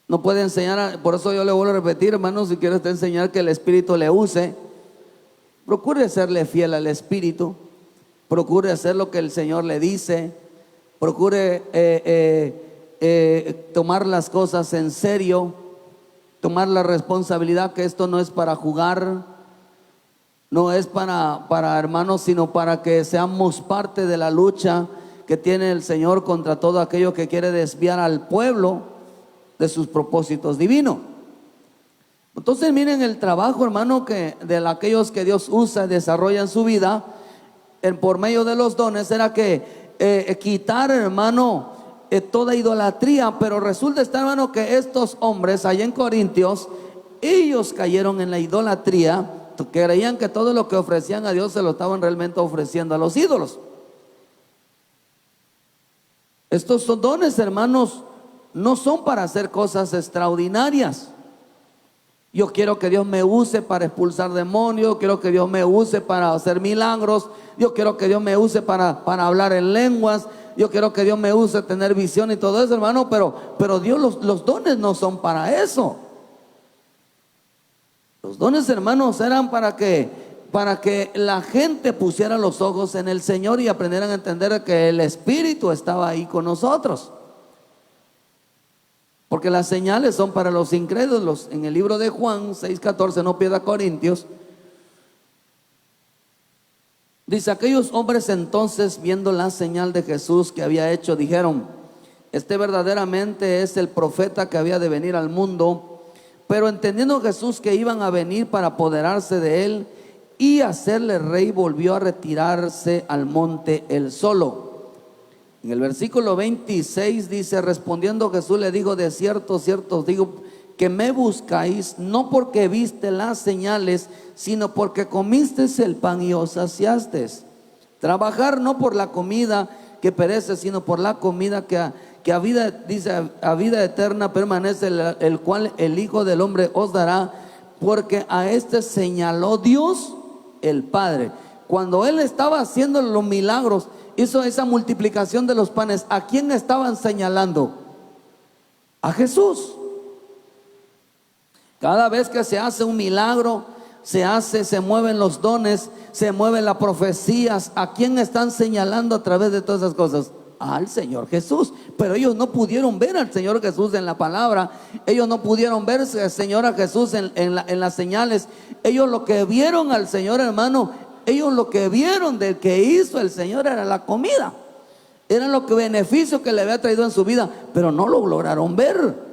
no puede enseñar, por eso yo le vuelvo a repetir, hermano, si quiere usted enseñar que el Espíritu le use, procure serle fiel al Espíritu, procure hacer lo que el Señor le dice, procure tomar las cosas en serio, tomar la responsabilidad, que esto no es para jugar, no es para hermanos, sino para que seamos parte de la lucha que tiene el Señor contra todo aquello que quiere desviar al pueblo de sus propósitos divinos. Entonces miren el trabajo, hermano, que de aquellos que Dios usa y desarrolla en su vida por medio de los dones, era que quitar, hermano, toda idolatría. Pero resulta estar, hermano, que estos hombres allá en Corintios, ellos cayeron en la idolatría, que creían que todo lo que ofrecían a Dios se lo estaban realmente ofreciendo a los ídolos. Estos dones, hermanos, no son para hacer cosas extraordinarias. Yo quiero que Dios me use para expulsar demonios, quiero que Dios me use para hacer milagros, yo quiero que Dios me use para hablar en lenguas, yo quiero que Dios me use tener visión y todo eso, hermano, pero Dios, los dones no son para eso. Los dones, hermanos, eran para que la gente pusiera los ojos en el Señor y aprendieran a entender que el Espíritu estaba ahí con nosotros. Porque las señales son para los incrédulos. En el libro de Juan 6:14, no pierda Corintios, dice: aquellos hombres entonces, viendo la señal de Jesús que había hecho, dijeron: este verdaderamente es el profeta que había de venir al mundo. Pero entendiendo Jesús que iban a venir para apoderarse de él y hacerle rey, volvió a retirarse al monte él solo. En el versículo 26 dice: respondiendo Jesús le dijo: de cierto, cierto os digo que me buscáis, no porque viste las señales, sino porque comisteis el pan y os saciastes. Trabajar no por la comida que perece, sino por la comida que a vida, dice, a vida eterna permanece, el cual el Hijo del Hombre os dará, porque a este señaló Dios el Padre. Cuando él estaba haciendo los milagros, hizo esa multiplicación de los panes, ¿a quién estaban señalando? A Jesús. Cada vez que se hace un milagro, se mueven los dones, se mueven las profecías. ¿A quién están señalando a través de todas esas cosas? Al Señor Jesús. Pero ellos no pudieron ver al Señor Jesús en la palabra, ellos no pudieron ver al Señor Jesús en las señales. Ellos lo que vieron al Señor, hermano, ellos lo que vieron del que hizo el Señor era la comida, era lo que beneficio que le había traído en su vida, pero no lo lograron ver.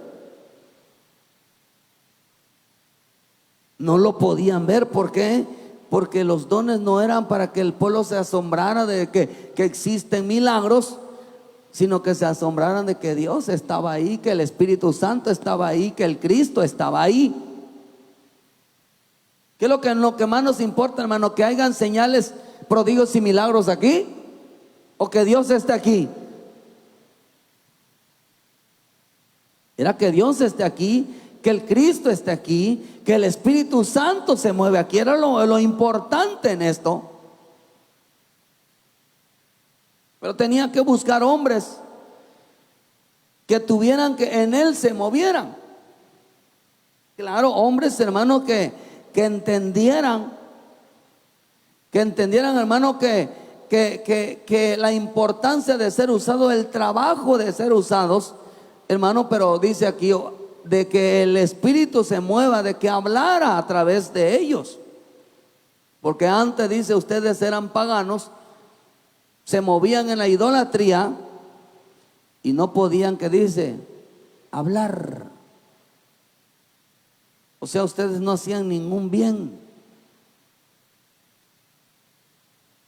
No lo podían ver. ¿Por qué? Porque los dones no eran para que el pueblo se asombrara de que existen milagros, sino que se asombraran de que Dios estaba ahí, que el Espíritu Santo estaba ahí, que el Cristo estaba ahí. ¿Qué es lo que más nos importa, hermano? ¿Que hayan señales, prodigios y milagros aquí? ¿O que Dios esté aquí? Era que Dios esté aquí, que el Cristo esté aquí, que el Espíritu Santo se mueve aquí. Era lo importante en esto. Pero tenía que buscar hombres que tuvieran, que en Él se movieran. Claro, hombres, hermano, que entendieran, hermano, que la importancia de ser usado, el trabajo de ser usados, hermano. Pero dice aquí de que el Espíritu se mueva, de que hablara a través de ellos. Porque antes, dice, ustedes eran paganos, se movían en la idolatría y no podían, que dice, hablar. O sea, ustedes no hacían ningún bien.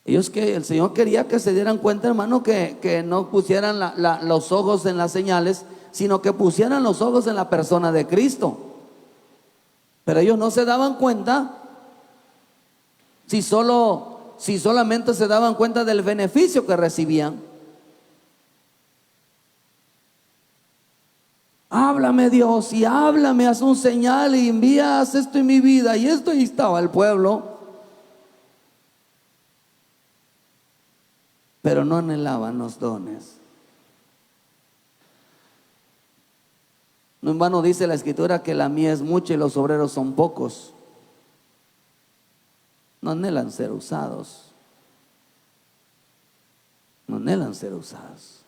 El Señor quería que se dieran cuenta, hermano, que no pusieran los ojos en las señales, sino que pusieran los ojos en la persona de Cristo. Pero ellos no se daban cuenta si solamente se daban cuenta del beneficio que recibían. Háblame, Dios, y háblame, haz un señal y envías esto en mi vida. Y esto, ahí estaba el pueblo, pero no anhelaban los dones. No en vano dice la Escritura que la mies es mucha y los obreros son pocos. No anhelan ser usados. No anhelan ser usados.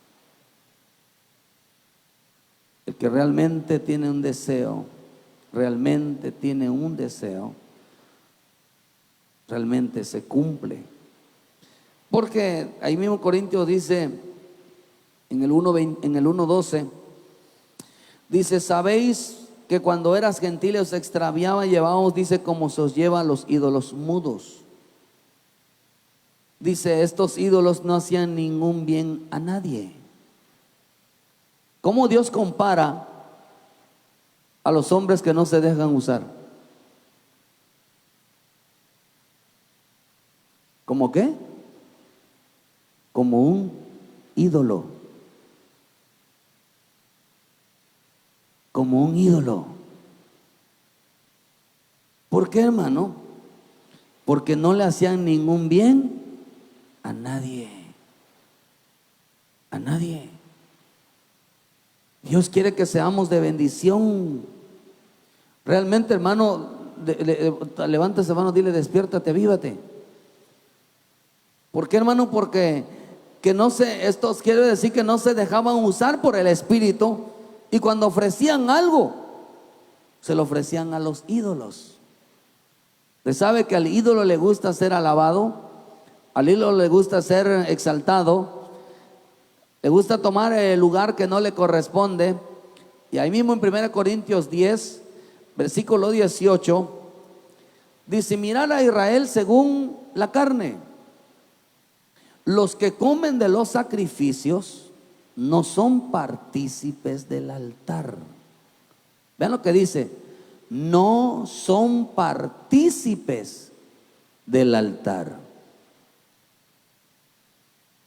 El que realmente tiene un deseo, realmente se cumple. Porque ahí mismo Corintios dice, en el 1:12, dice: sabéis que cuando eras gentiles os extraviaba, llevábamos, dice, como se os lleva a los ídolos mudos. Dice, estos ídolos no hacían ningún bien a nadie. ¿Cómo Dios compara a los hombres que no se dejan usar? ¿Cómo qué? Como un ídolo. Como un ídolo. ¿Por qué, hermano? Porque no le hacían ningún bien a nadie. A nadie. Dios quiere que seamos de bendición. Realmente, hermano, levántese, hermano, dile: despiértate, avívate. ¿Por qué, hermano? Porque esto quiere decir que no se dejaban usar por el Espíritu, y cuando ofrecían algo, se lo ofrecían a los ídolos. ¿Usted sabe que al ídolo le gusta ser alabado? Al ídolo le gusta ser exaltado. Le gusta tomar el lugar que no le corresponde. Y ahí mismo en 1 Corintios 10, versículo 18, dice: mirad a Israel según la carne. Los que comen de los sacrificios no son partícipes del altar. Vean lo que dice: no son partícipes del altar.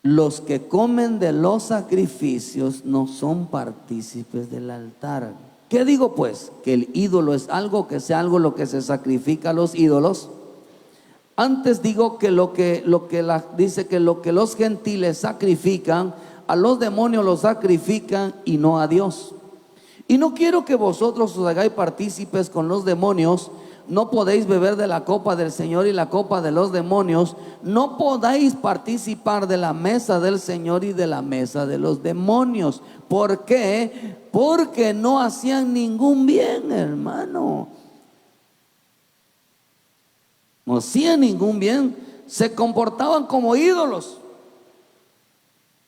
Los que comen de los sacrificios no son partícipes del altar. ¿Qué digo pues? Que el ídolo es algo, que sea algo lo que se sacrifica a los ídolos. Antes digo que dice que lo que los gentiles sacrifican, a los demonios los sacrifican y no a Dios. Y no quiero que vosotros os hagáis partícipes con los demonios. No podéis beber de la copa del Señor y la copa de los demonios. No podéis participar de la mesa del Señor y de la mesa de los demonios. ¿Por qué? Porque no hacían ningún bien, hermano. No hacían ningún bien. Se comportaban como ídolos,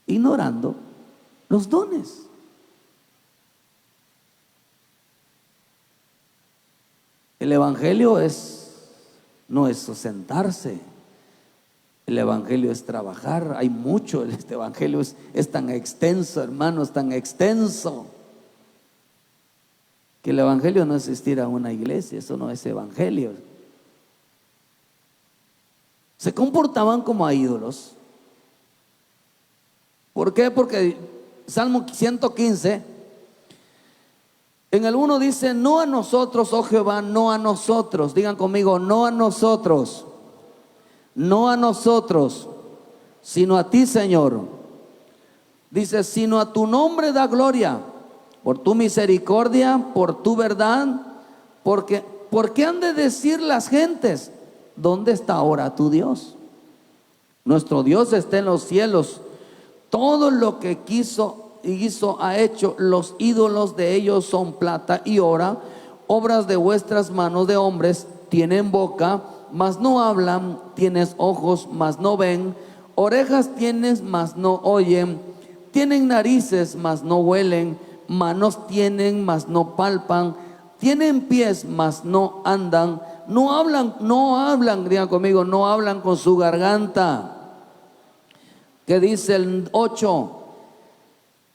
ignorando los dones. El evangelio es no es sentarse. El evangelio es trabajar. Hay mucho, este evangelio es tan extenso, hermanos, tan extenso, que el evangelio no es asistir a una iglesia. Eso no es evangelio. Se comportaban como a ídolos. ¿Por qué? Porque Salmo 115, en el 1 dice: no a nosotros, oh Jehová, no a nosotros. Digan conmigo: no a nosotros, no a nosotros, sino a ti, Señor. Dice: sino a tu nombre da gloria, por tu misericordia, por tu verdad. ¿Por qué han de decir las gentes: ¿dónde está ahora tu Dios? Nuestro Dios está en los cielos. Todo lo que quiso y hizo ha hecho. Los ídolos de ellos son plata y oro, obras de vuestras manos de hombres. Tienen boca, mas no hablan; tienes ojos, mas no ven; orejas tienes, mas no oyen; tienen narices, mas no huelen; manos tienen, mas no palpan; tienen pies, mas no andan; no hablan, digan conmigo, no hablan con su garganta. ¿Qué dice el 8?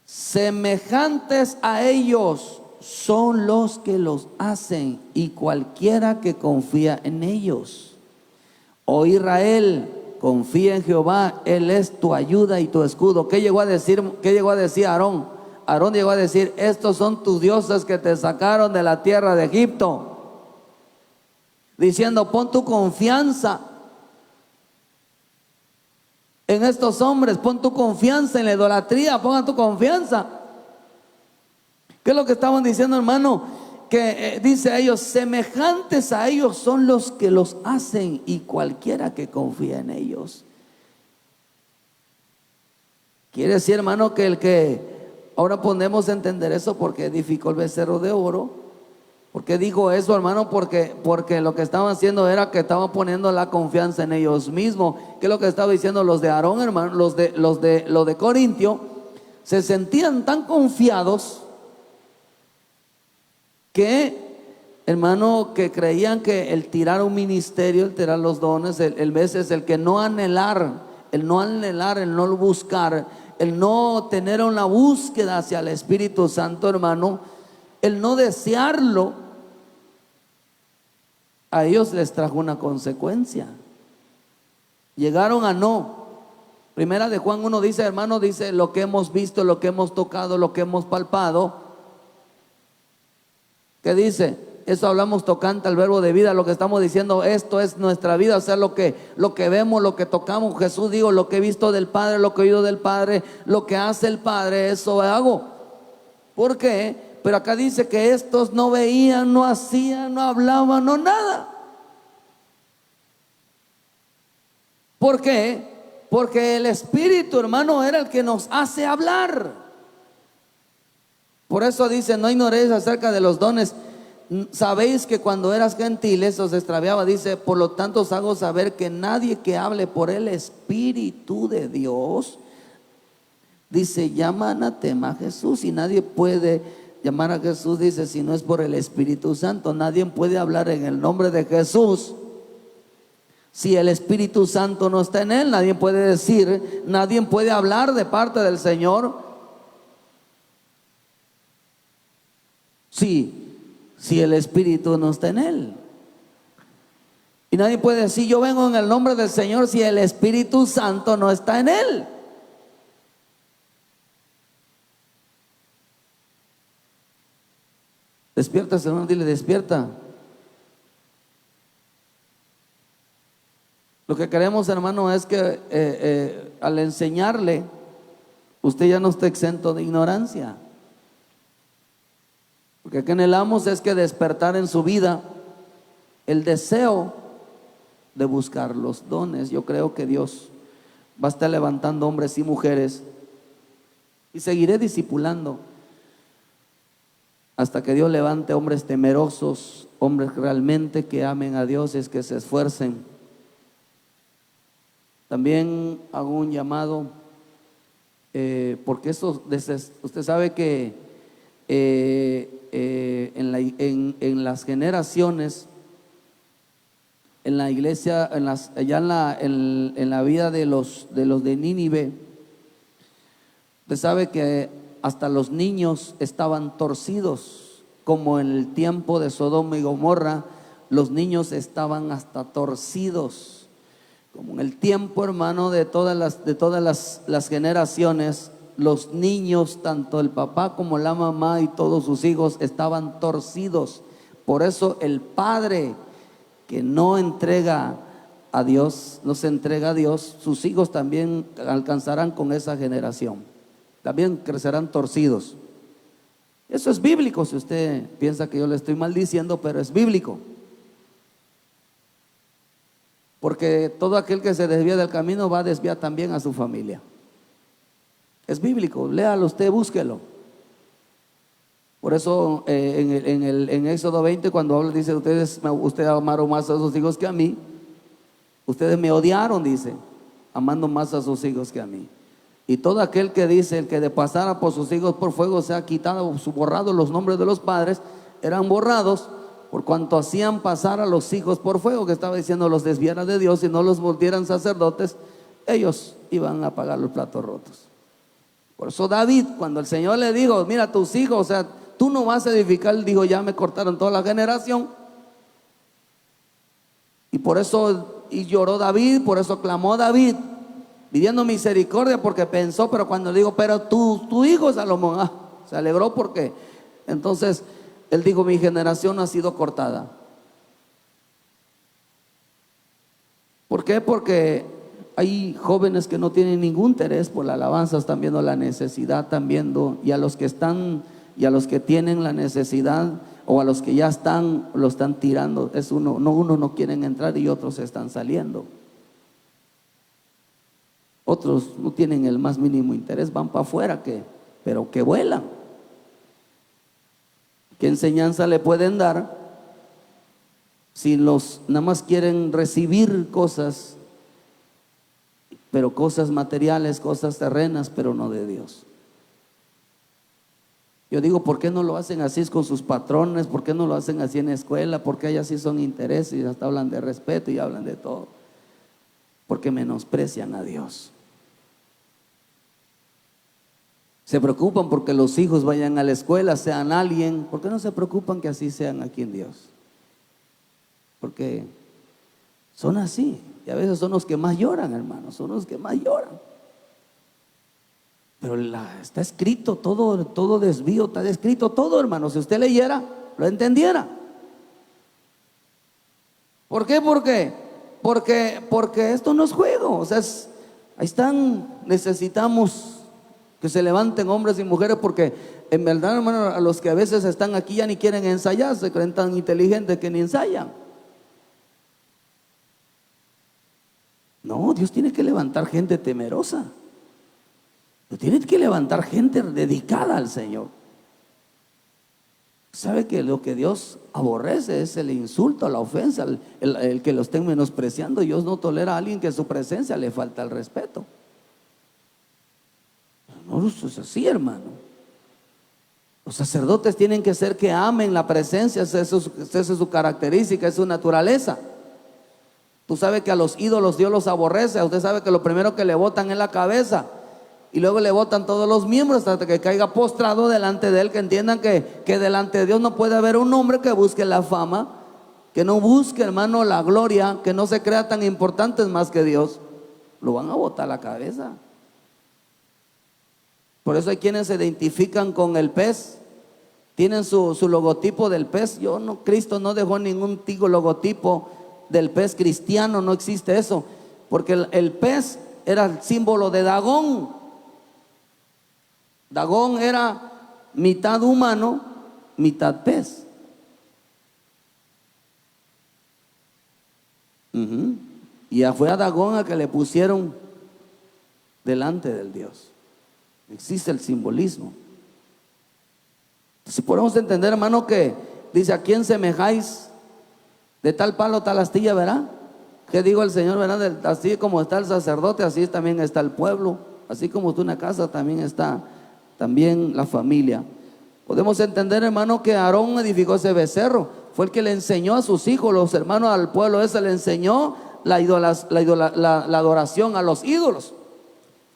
Semejantes a ellos son los que los hacen, y cualquiera que confía en ellos. Oh Israel, confía en Jehová, Él es tu ayuda y tu escudo. ¿Qué llegó a decir Aarón? Aarón llegó a decir: estos son tus dioses que te sacaron de la tierra de Egipto. Diciendo: pon tu confianza en estos hombres, pon tu confianza en la idolatría, pongan tu confianza. ¿Qué es lo que estaban diciendo, hermano? Que dice a ellos: semejantes a ellos son los que los hacen, y cualquiera que confía en ellos. Quiere decir, hermano, que el que ahora podemos entender eso, porque edificó el becerro de oro. ¿Por qué dijo eso, hermano? Porque lo que estaban haciendo era que estaban poniendo la confianza en ellos mismos. ¿Qué es lo que estaba diciendo los de Aarón, hermano? Los de Corintio se sentían tan confiados que, hermano, que creían que el tirar un ministerio, el tirar los dones, el veces el que no anhelar, el no buscar, el no tener una búsqueda hacia el Espíritu Santo, hermano, el no desearlo, a ellos les trajo una consecuencia. Llegaron a no. Primera de Juan 1 dice, hermano, dice: lo que hemos visto, lo que hemos tocado, lo que hemos palpado. ¿Qué dice? Eso hablamos tocante al verbo de vida. Lo que estamos diciendo, esto es nuestra vida. O sea, lo que vemos, lo que tocamos. Jesús dijo: lo que he visto del Padre, lo que he oído del Padre, lo que hace el Padre, eso hago. ¿Por qué? Pero acá dice que estos no veían, no hacían, no hablaban, no nada. ¿Por qué? Porque el Espíritu, hermano, era el que nos hace hablar. Por eso dice: no ignoréis acerca de los dones. Sabéis que cuando eras gentiles os extraviaba. Dice: por lo tanto os hago saber que nadie que hable por el Espíritu de Dios, dice, llama anatema a Jesús. Y nadie puede llamar a Jesús, dice, si no es por el Espíritu Santo. Nadie puede hablar en el nombre de Jesús si el Espíritu Santo no está en él. Nadie puede decir, nadie puede hablar de parte del Señor si el Espíritu no está en él. Y nadie puede decir: yo vengo en el nombre del Señor, si el Espíritu Santo no está en él. Despierta, Señor, dile: despierta. Lo que queremos, hermano, es que al enseñarle, usted ya no esté exento de ignorancia. Porque lo que anhelamos es que despertar en su vida el deseo de buscar los dones. Yo creo que Dios va a estar levantando hombres y mujeres, y seguiré discipulando hasta que Dios levante hombres temerosos, hombres realmente que amen a Dios, es que se esfuercen. También hago un llamado, porque usted sabe que en las generaciones en la iglesia, allá en la vida de los de Nínive. Usted sabe que hasta los niños estaban torcidos, como en el tiempo de Sodoma y Gomorra, los niños estaban hasta torcidos. Como en el tiempo, hermano, de todas las generaciones, los niños, tanto el papá como la mamá y todos sus hijos, estaban torcidos. Por eso el padre que no entrega a Dios, no se entrega a Dios, sus hijos también alcanzarán con esa generación. También crecerán torcidos. Eso es bíblico, si usted piensa que yo le estoy maldiciendo, pero es bíblico. Porque todo aquel que se desvía del camino va a desviar también a su familia. Es bíblico, léalo usted, búsquelo. Por eso en Éxodo 20, cuando habla, dice: ustedes amaron más a sus hijos que a mí. Ustedes me odiaron, dice, amando más a sus hijos que a mí. Y todo aquel que dice: el que de pasara por sus hijos por fuego se ha quitado, borrado los nombres de los padres, eran borrados por cuanto hacían pasar a los hijos por fuego, que estaba diciendo los desviara de Dios y no los volvieran sacerdotes, ellos iban a pagar los platos rotos. Por eso David, cuando el Señor le dijo: mira, tus hijos, o sea, tú no vas a edificar, él dijo: ya me cortaron toda la generación. Y por eso, y lloró David, por eso clamó David, pidiendo misericordia, porque pensó, pero cuando le digo: pero tu hijo Salomón, se alegró, porque entonces él dijo: mi generación ha sido cortada. ¿Por qué? Porque hay jóvenes que no tienen ningún interés por la alabanza, están viendo la necesidad, están viendo, y a los que tienen la necesidad, o a los que ya están, lo están tirando. Unos no quieren entrar y otros están saliendo. Otros no tienen el más mínimo interés, van para afuera, pero que vuelan. ¿Qué enseñanza le pueden dar si los nada más quieren recibir cosas, pero cosas materiales, cosas terrenas, pero no de Dios? Yo digo: ¿por qué no lo hacen así con sus patrones? ¿Por qué no lo hacen así en la escuela? Porque allá sí son intereses y hasta hablan de respeto y hablan de todo. Porque menosprecian a Dios. Se preocupan porque los hijos vayan a la escuela, sean alguien. ¿Por qué no se preocupan que así sean aquí en Dios? Porque son así. Y a veces son los que más lloran, hermanos. Son los que más lloran. Pero está escrito todo desvío, está escrito todo, hermano. Si usted leyera, lo entendiera. ¿Por qué? Porque esto no es juego. O sea, ahí están. Necesitamos que se levanten hombres y mujeres, porque en verdad, hermano, a los que a veces están aquí ya ni quieren ensayar, se creen tan inteligentes que ni ensayan. No, Dios tiene que levantar gente temerosa. Tiene que levantar gente dedicada al Señor. ¿Sabe que lo que Dios aborrece es el insulto, la ofensa, el que lo estén menospreciando? Dios no tolera a alguien que en su presencia le falta el respeto. No, eso es así, hermano. Los sacerdotes tienen que ser que amen la presencia, esa es su característica, es su naturaleza. Tú sabes que a los ídolos Dios los aborrece. Usted sabe que lo primero que le botan es la cabeza. Y luego le botan todos los miembros hasta que caiga postrado delante de él. Que entiendan que delante de Dios no puede haber un hombre que busque la fama, que no busque, hermano, la gloria, que no se crea tan importante más que Dios. Lo van a botar la cabeza. Por eso hay quienes se identifican con el pez, tienen su logotipo del pez. Cristo no dejó ningún logotipo del pez cristiano, no existe eso, porque el pez era el símbolo de Dagón. Dagón era mitad humano, mitad pez. Y fue a Dagón a que le pusieron delante del Dios. Existe el simbolismo. Si podemos entender, hermano, que dice: ¿a quién semejáis? De tal palo, tal astilla, ¿verdad? ¿Qué digo el Señor, verdad? Así como está el sacerdote, así también está el pueblo. Así como está una casa, también está también la familia. Podemos entender, hermano, que Aarón edificó ese becerro, fue el que le enseñó a sus hijos, los hermanos, al pueblo ese, le enseñó la adoración a los ídolos.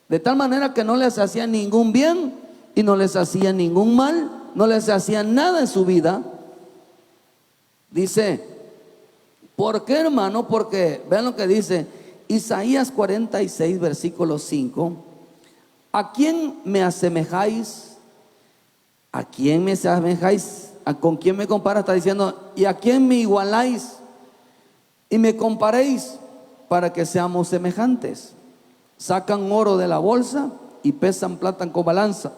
De tal manera que no les hacía ningún bien y no les hacía ningún mal, no les hacía nada en su vida. Dice, ¿por qué, hermano? Porque vean lo que dice Isaías 46, versículo 5. ¿A quién me asemejáis? ¿A quién me asemejáis? ¿Con quién me comparas? Está diciendo, ¿y a quién me igualáis? Y me comparéis para que seamos semejantes. Sacan oro de la bolsa y pesan plata con balanza.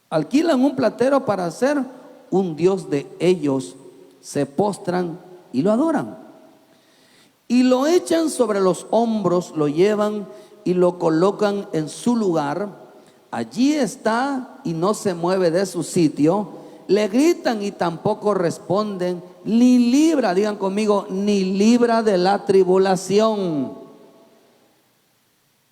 Alquilan un platero para hacer un dios de ellos. Se postran y lo adoran. Y lo echan sobre los hombros, lo llevan y lo colocan en su lugar. Allí está y no se mueve de su sitio. Le gritan y tampoco responden, ni libra, digan conmigo, ni libra de la tribulación.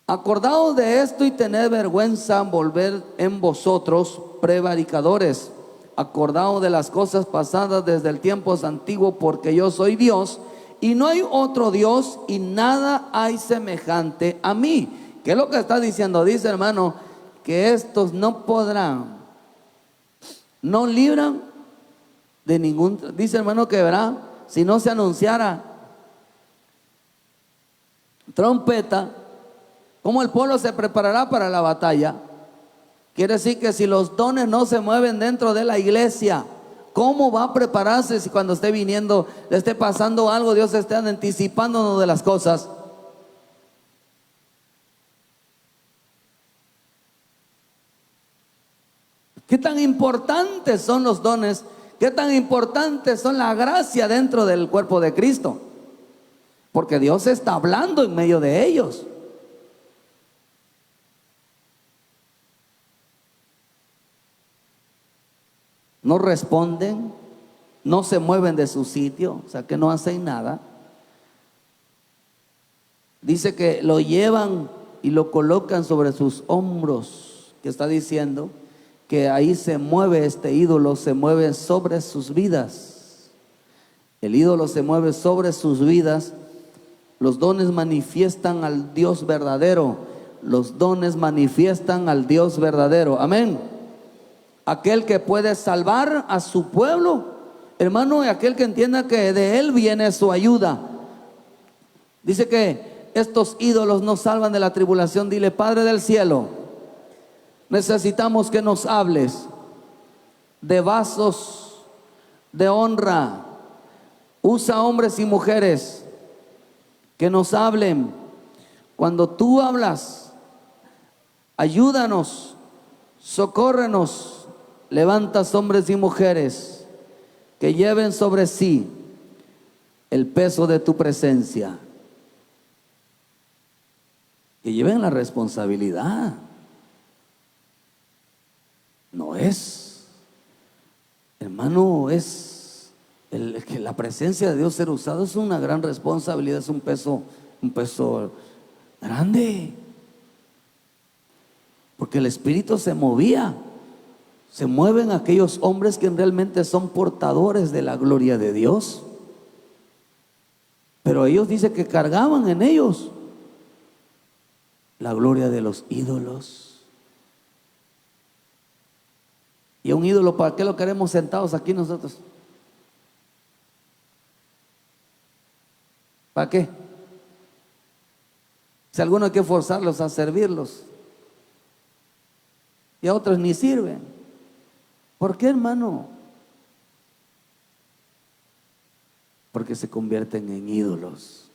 Acordaos de esto y tened vergüenza, volver en vosotros prevaricadores. Acordaos de las cosas pasadas desde el tiempo antiguo, porque yo soy Dios y no hay otro Dios y nada hay semejante a mí. ¿Qué es lo que está diciendo? Dice, hermano, que estos no podrán, no libran de ningún. Dice, hermano, que verá, si no se anunciara trompeta, ¿cómo el pueblo se preparará para la batalla? Quiere decir que si los dones no se mueven dentro de la iglesia, ¿cómo va a prepararse si cuando esté viniendo, le esté pasando algo, Dios esté anticipándonos de las cosas? ¿Qué tan importantes son los dones? ¿Qué tan importantes son la gracia dentro del cuerpo de Cristo? Porque Dios está hablando en medio de ellos. No responden, no se mueven de su sitio, o sea que no hacen nada. Dice que lo llevan y lo colocan sobre sus hombros, que está diciendo que ahí se mueve este ídolo, se mueve sobre sus vidas. El ídolo se mueve sobre sus vidas. Los dones manifiestan al Dios verdadero. Los dones manifiestan al Dios verdadero. Amén. Aquel que puede salvar a su pueblo, hermano, y aquel que entienda que de él viene su ayuda. Dice que estos ídolos nos salvan de la tribulación. Dile, Padre del cielo, necesitamos que nos hables de vasos de honra. Usa hombres y mujeres que nos hablen. Cuando tú hablas, ayúdanos, socórrenos. Levantas hombres y mujeres que lleven sobre sí el peso de tu presencia, que lleven la responsabilidad. No es, hermano, es que la presencia de Dios ser usado es una gran responsabilidad, es un peso grande, porque el Espíritu se movía. Se mueven aquellos hombres que realmente son portadores de la gloria de Dios. Pero ellos dicen que cargaban en ellos la gloria de los ídolos. Y un ídolo, ¿para qué lo queremos sentados aquí nosotros? ¿Para qué? Si alguno hay que forzarlos a servirlos y a otros ni sirven. ¿Por qué, hermano? Porque se convierten en ídolos.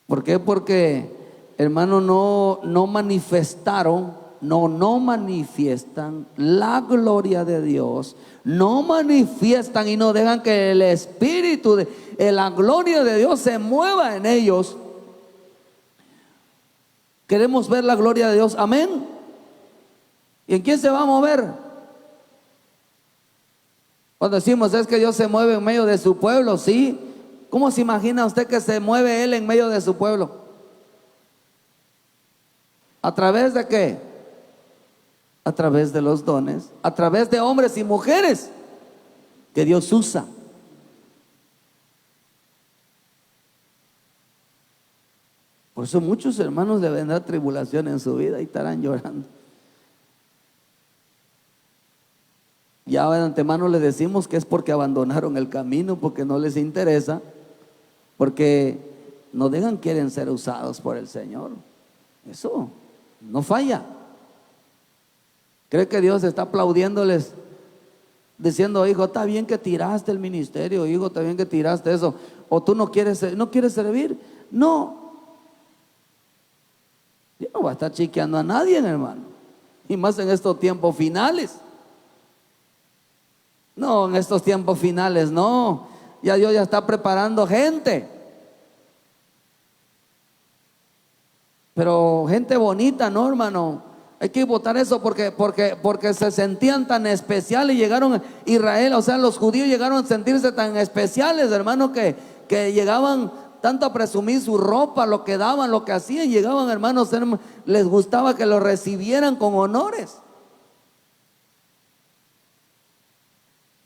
¿Por qué? Porque, hermano, no manifestaron, no manifiestan la gloria de Dios, no manifiestan y no dejan que el Espíritu de la gloria de Dios se mueva en ellos. Queremos ver la gloria de Dios, amén. ¿Y en quién se va a mover? Cuando decimos es que Dios se mueve en medio de su pueblo, ¿sí? ¿Cómo se imagina usted que se mueve Él en medio de su pueblo? ¿A través de qué? A través de los dones, a través de hombres y mujeres que Dios usa. Por eso muchos hermanos le vendrá tribulación en su vida y estarán llorando. Ya de antemano les decimos que es porque abandonaron el camino, porque no les interesa, porque no dejan, quieren ser usados por el Señor. Eso no falla. ¿Cree que Dios está aplaudiéndoles, diciendo, hijo, está bien que tiraste el ministerio, hijo, está bien que tiraste eso, o tú no quieres servir? No. Dios no va a estar chiqueando a nadie, hermano, y más en estos tiempos finales. No, en estos tiempos finales no. Ya Dios ya está preparando gente, pero gente bonita, no, hermano. Hay que votar eso porque se sentían tan especiales. Llegaron a Israel, o sea, los judíos llegaron a sentirse tan especiales, hermano, que llegaban tanto a presumir su ropa, lo que daban, lo que hacían. Llegaban, hermanos, les gustaba que los recibieran con honores.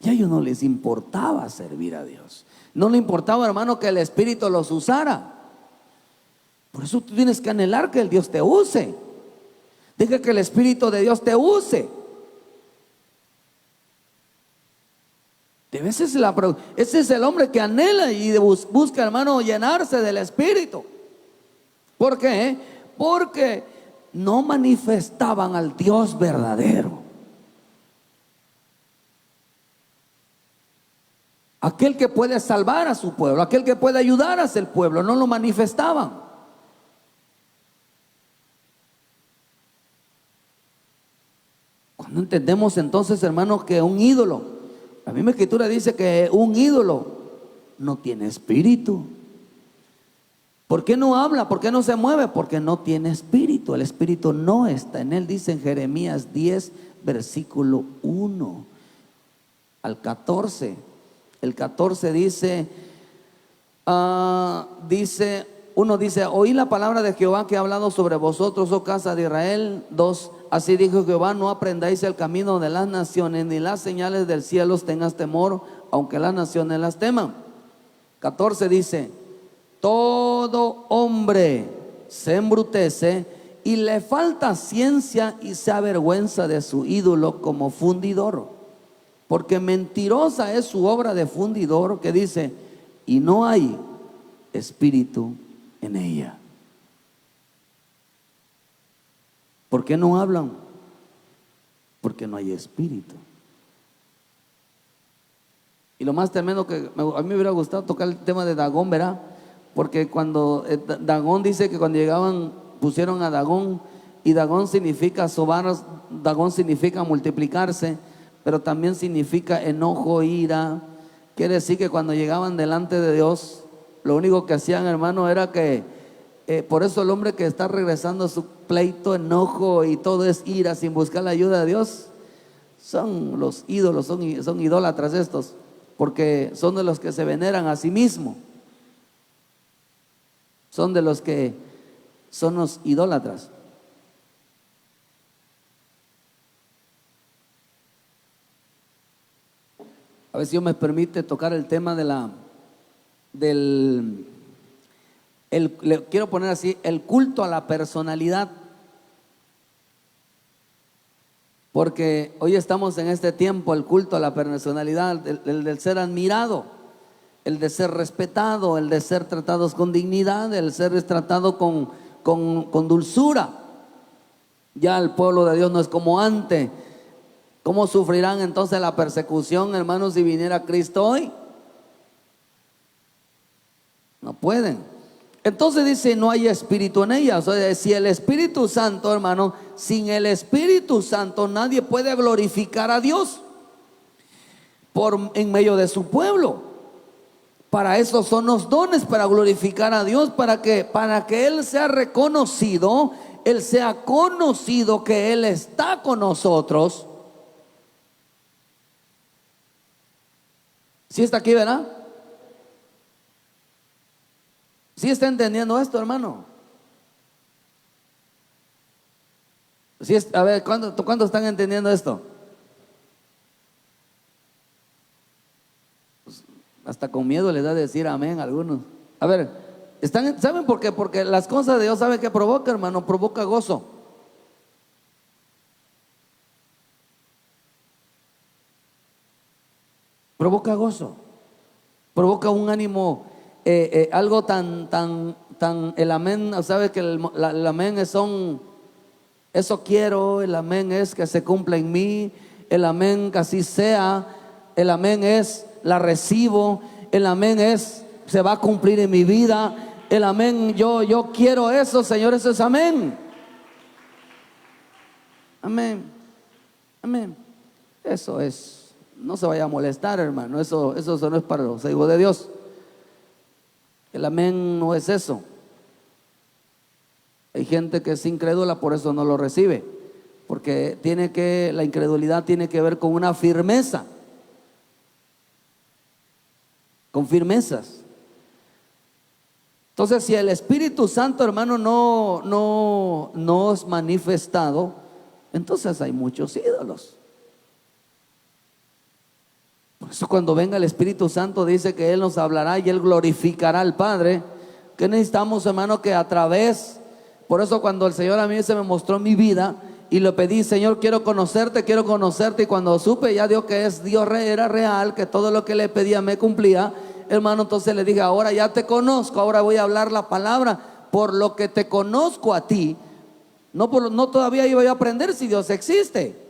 Y a ellos no les importaba servir a Dios. No le importaba, hermano, que el Espíritu los usara. Por eso tú tienes que anhelar que el Dios te use. Deja que el Espíritu de Dios te use. Ese es el hombre que anhela y busca, hermano, llenarse del Espíritu. ¿Por qué? Porque no manifestaban al Dios verdadero. Aquel que puede salvar a su pueblo, aquel que puede ayudar a ese pueblo, no lo manifestaban. Cuando entendemos entonces, hermanos, que un ídolo, la misma escritura dice que un ídolo no tiene espíritu. ¿Por qué no habla? ¿Por qué no se mueve? Porque no tiene espíritu. El espíritu no está en él. Dice en Jeremías 10, versículo 1 al 14. El 14 dice, uno dice, oí la palabra de Jehová que ha hablado sobre vosotros, oh casa de Israel. 2, así dijo Jehová, no aprendáis el camino de las naciones, ni las señales del cielo tengas temor, aunque las naciones las teman. 14 dice, todo hombre se embrutece y le falta ciencia y se avergüenza de su ídolo como fundidor. Porque mentirosa es su obra de fundidor, que dice, y no hay espíritu en ella. ¿Por qué no hablan? Porque no hay espíritu. Y lo más tremendo que a mí me hubiera gustado tocar el tema de Dagón, ¿verdad? Porque cuando Dagón dice que cuando llegaban pusieron a Dagón, y Dagón significa sobar, Dagón significa multiplicarse, pero también significa enojo, ira. Quiere decir que cuando llegaban delante de Dios, lo único que hacían, hermano, era que por eso el hombre que está regresando a su pleito, enojo y todo es ira sin buscar la ayuda de Dios, son los ídolos, son idólatras estos, porque son de los que se veneran a sí mismos, son de los que son los idólatras. A ver si Dios me permite tocar el tema le quiero poner así, el culto a la personalidad. Porque hoy estamos en este tiempo, el culto a la personalidad, el del ser admirado, el de ser respetado, el de ser tratados con dignidad, el ser tratado con dulzura. Ya el pueblo de Dios no es como antes. ¿Cómo sufrirán entonces la persecución, hermanos, si viniera Cristo hoy? No pueden. Entonces dice, no hay espíritu en ella. O sea, si el Espíritu Santo, hermano, sin el Espíritu Santo nadie puede glorificar a Dios en medio de su pueblo. Para eso son los dones, para glorificar a Dios, para que Él sea reconocido, Él sea conocido que Él está con nosotros. ¿Sí está aquí, verdad? ¿Sí está entendiendo esto, hermano? ¿Sí a ver, ¿cuántos están entendiendo esto? Hasta con miedo les da decir amén a algunos. A ver, ¿saben por qué? Porque las cosas de Dios, ¿saben qué provoca, hermano? Provoca gozo. Provoca gozo. Provoca un ánimo, algo tan, el amén, ¿sabe que el amén eso quiero, el amén es que se cumpla en mí, el amén que así sea, el amén es la recibo, el amén es se va a cumplir en mi vida, el amén, yo quiero eso, Señor, eso es amén. Amén, amén. Eso es. No se vaya a molestar, hermano, eso no es para los hijos de Dios. El amén no es eso. Hay gente que es incrédula, por eso no lo recibe, porque la incredulidad tiene que ver con una firmeza, con firmezas. Entonces, si el Espíritu Santo, hermano, no es manifestado, entonces hay muchos ídolos. Por eso cuando venga el Espíritu Santo dice que Él nos hablará y Él glorificará al Padre. ¿Qué necesitamos, hermano? Que a través, por eso cuando el Señor a mí se me mostró mi vida y le pedí, Señor, quiero conocerte, y cuando supe ya Dios que es Dios era real, que todo lo que le pedía me cumplía, hermano, entonces le dije, ahora ya te conozco, ahora voy a hablar la palabra, por lo que te conozco a ti, no todavía iba yo a aprender si Dios existe.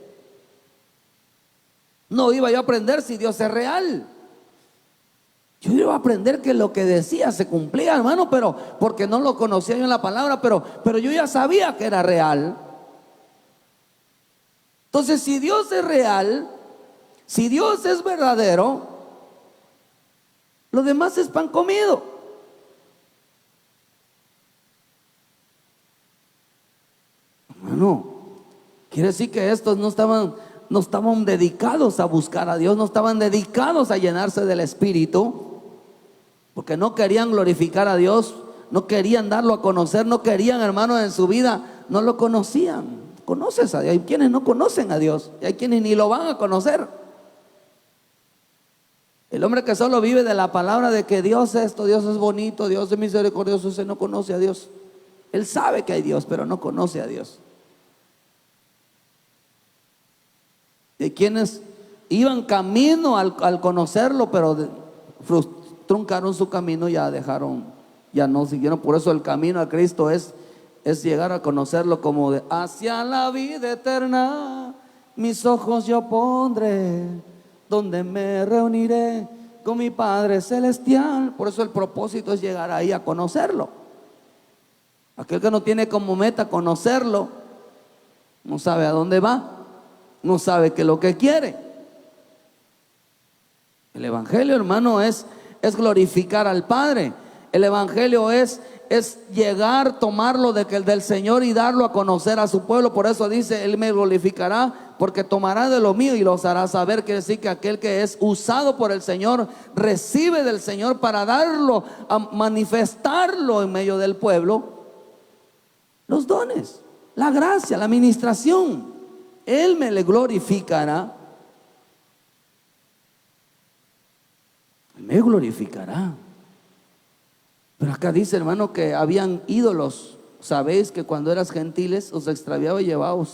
No iba yo a aprender si Dios es real. Yo iba a aprender que lo que decía se cumplía, hermano, pero porque no lo conocía yo en la palabra, pero yo ya sabía que era real. Entonces, si Dios es real, si Dios es verdadero, lo demás es pan comido. Hermano, quiere decir que estos no estaban dedicados a buscar a Dios, no estaban dedicados a llenarse del Espíritu, porque no querían glorificar a Dios, no querían darlo a conocer, no querían, hermanos, en su vida, no lo conocían. Conoces a Dios, hay quienes no conocen a Dios y hay quienes ni lo van a conocer. El hombre que solo vive de la palabra de que Dios es esto, Dios es bonito, Dios es misericordioso, ese no conoce a Dios. Él sabe que hay Dios, pero no conoce a Dios. De quienes iban camino al conocerlo, pero truncaron su camino, ya no siguieron. Por eso el camino a Cristo es llegar a conocerlo como de hacia la vida eterna. Mis ojos yo pondré, donde me reuniré con mi Padre Celestial. Por eso el propósito es llegar ahí a conocerlo. Aquel que no tiene como meta conocerlo, no sabe a dónde va, no sabe qué es lo que quiere. El evangelio, hermano, es glorificar al Padre. El evangelio es llegar, tomarlo del Señor y darlo a conocer a su pueblo. Por eso dice, Él me glorificará, porque tomará de lo mío y los hará saber. Quiere decir que aquel que es usado por el Señor recibe del Señor para darlo, a manifestarlo en medio del pueblo, los dones, la gracia, la administración. Él me le glorificará. Me glorificará. Pero acá dice, hermano, que habían ídolos. Sabéis que cuando eras gentiles os extraviaba y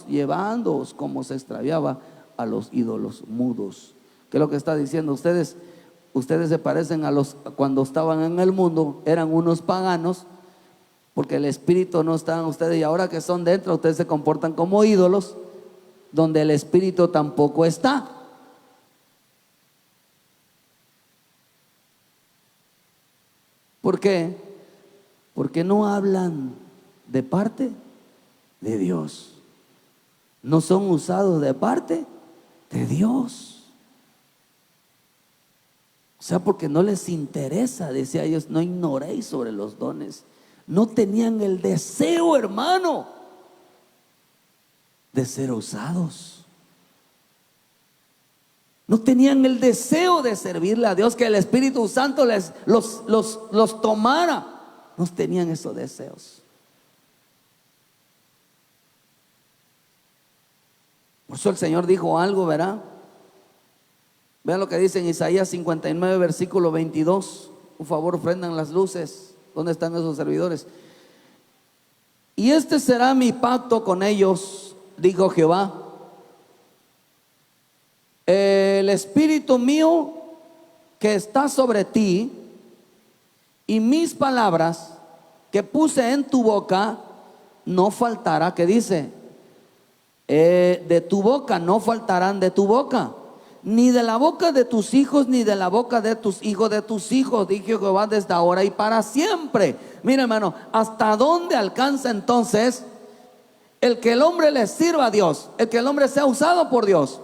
llevándoos como se extraviaba a los ídolos mudos. ¿Qué es lo que está diciendo? Ustedes se parecen a cuando estaban en el mundo, eran unos paganos, porque el espíritu no estaba en ustedes, y ahora que son dentro, ustedes se comportan como ídolos, donde el espíritu tampoco está. ¿Por qué? Porque no hablan de parte de Dios, no son usados de parte de Dios. O sea, porque no les interesa, decía ellos, no ignoréis sobre los dones. No tenían el deseo, hermano, de ser usados. No tenían el deseo de servirle a Dios, que el Espíritu Santo los tomara. No tenían esos deseos. Por eso el Señor dijo algo, ¿verdad? Vean lo que dice en Isaías 59, versículo 22. Por favor, prendan las luces. ¿Dónde están esos servidores? Y este será mi pacto con ellos, dijo Jehová. El espíritu mío que está sobre ti y mis palabras que puse en tu boca no faltará. ¿Qué dice? De tu boca no faltarán, de tu boca, ni de la boca de tus hijos, ni de la boca de tus hijos, dijo Jehová, desde ahora y para siempre. Mira, hermano, ¿hasta dónde alcanza entonces el que el hombre le sirva a Dios, el que el hombre sea usado por Dios?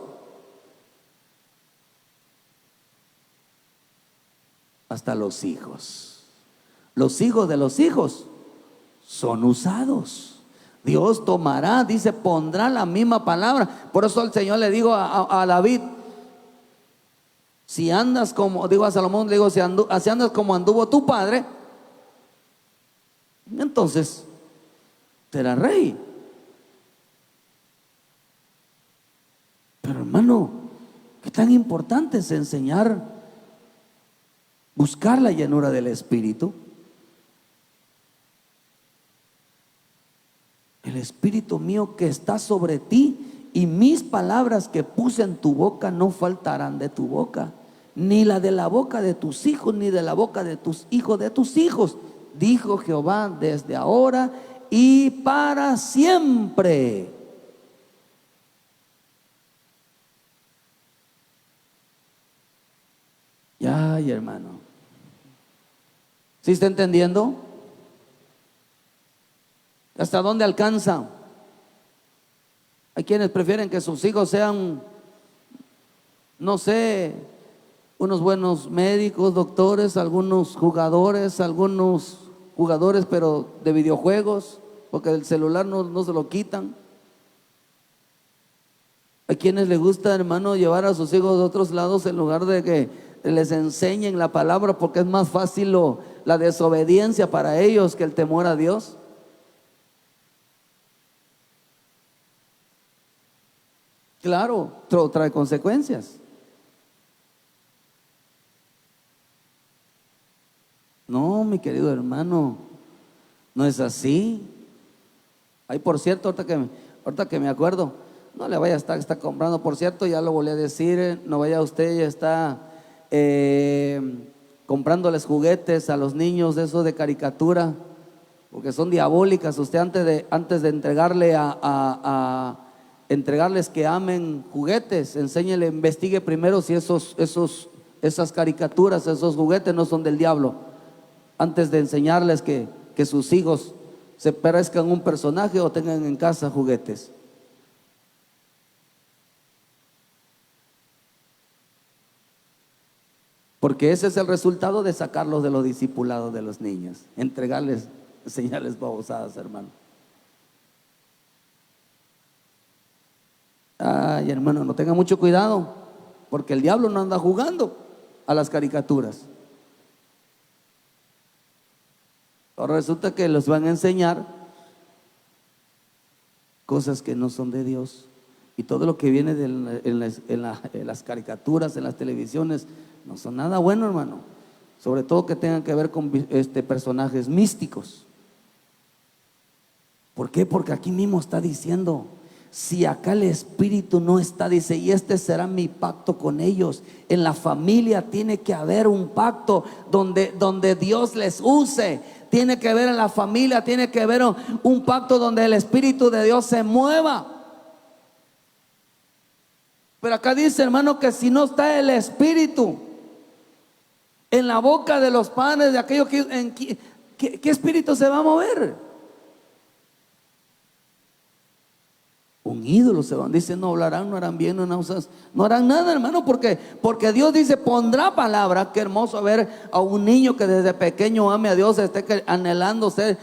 Hasta los hijos. Los hijos de los hijos son usados. Dios tomará, dice, pondrá la misma palabra. Por eso el Señor le dijo a David: si andas como, digo a Salomón, le digo, si andas como anduvo tu padre, entonces serás rey. Pero hermano, qué tan importante es enseñar, buscar la llenura del Espíritu. El Espíritu mío que está sobre ti y mis palabras que puse en tu boca no faltarán de tu boca, ni la de la boca de tus hijos, ni de la boca de tus hijos, dijo Jehová, desde ahora y para siempre. Ay, hermano, ¿sí está entendiendo? ¿Hasta dónde alcanza? Hay quienes prefieren que sus hijos sean, no sé, unos buenos médicos, doctores, algunos jugadores pero de videojuegos, porque el celular no se lo quitan. Hay quienes les gusta, hermano, llevar a sus hijos a otros lados en lugar de que les enseñen la palabra, porque es más fácil la desobediencia para ellos que el temor a Dios. Claro, trae consecuencias. No, mi querido hermano, no es así. Ay, por cierto, ahorita que me acuerdo, no le vaya a estar comprando, por cierto, ya lo volví a decir, no vaya usted, ya está comprándoles juguetes a los niños de esos de caricatura, porque son diabólicas. Usted antes de entregarles que amen juguetes, enséñele, investigue primero si esas caricaturas, esos juguetes no son del diablo, antes de enseñarles que sus hijos se parezcan un personaje o tengan en casa juguetes. Porque ese es el resultado de sacarlos de los discipulados de los niños, enseñarles babosadas, hermano. Ay, hermano, no tenga mucho cuidado, porque el diablo no anda jugando a las caricaturas. Ahora resulta que los van a enseñar cosas que no son de Dios. Y todo lo que viene en las caricaturas, en las televisiones, no son nada bueno, hermano. Sobre todo que tengan que ver con personajes místicos. ¿Por qué? Porque aquí mismo está diciendo: si acá el Espíritu no está, dice, y este será mi pacto con ellos. En la familia tiene que haber un pacto donde Dios les use. Tiene que haber en la familia, tiene que haber un pacto donde el Espíritu de Dios se mueva. Pero acá dice, hermano, que si no está el Espíritu en la boca de los padres, de aquellos ¿qué espíritu se va a mover? Un ídolo se van, dice, no hablarán, no harán bien, no harán nada, hermano, porque Dios dice, pondrá palabra. Qué hermoso ver a un niño que desde pequeño ame a Dios, esté anhelando ser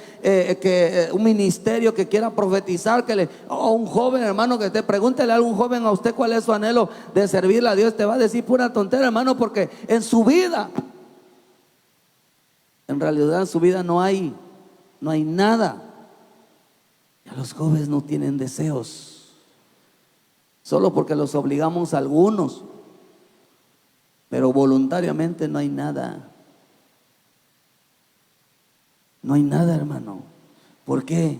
un ministerio, que quiera profetizar, o un joven, hermano, que pregúntele a algún joven a usted cuál es su anhelo de servirle a Dios, te va a decir pura tontera, hermano, porque en su vida, en realidad en su vida no hay nada. Ya los jóvenes no tienen deseos, solo porque los obligamos a algunos. pero voluntariamente no hay nada. No hay nada, hermano. ¿Por qué?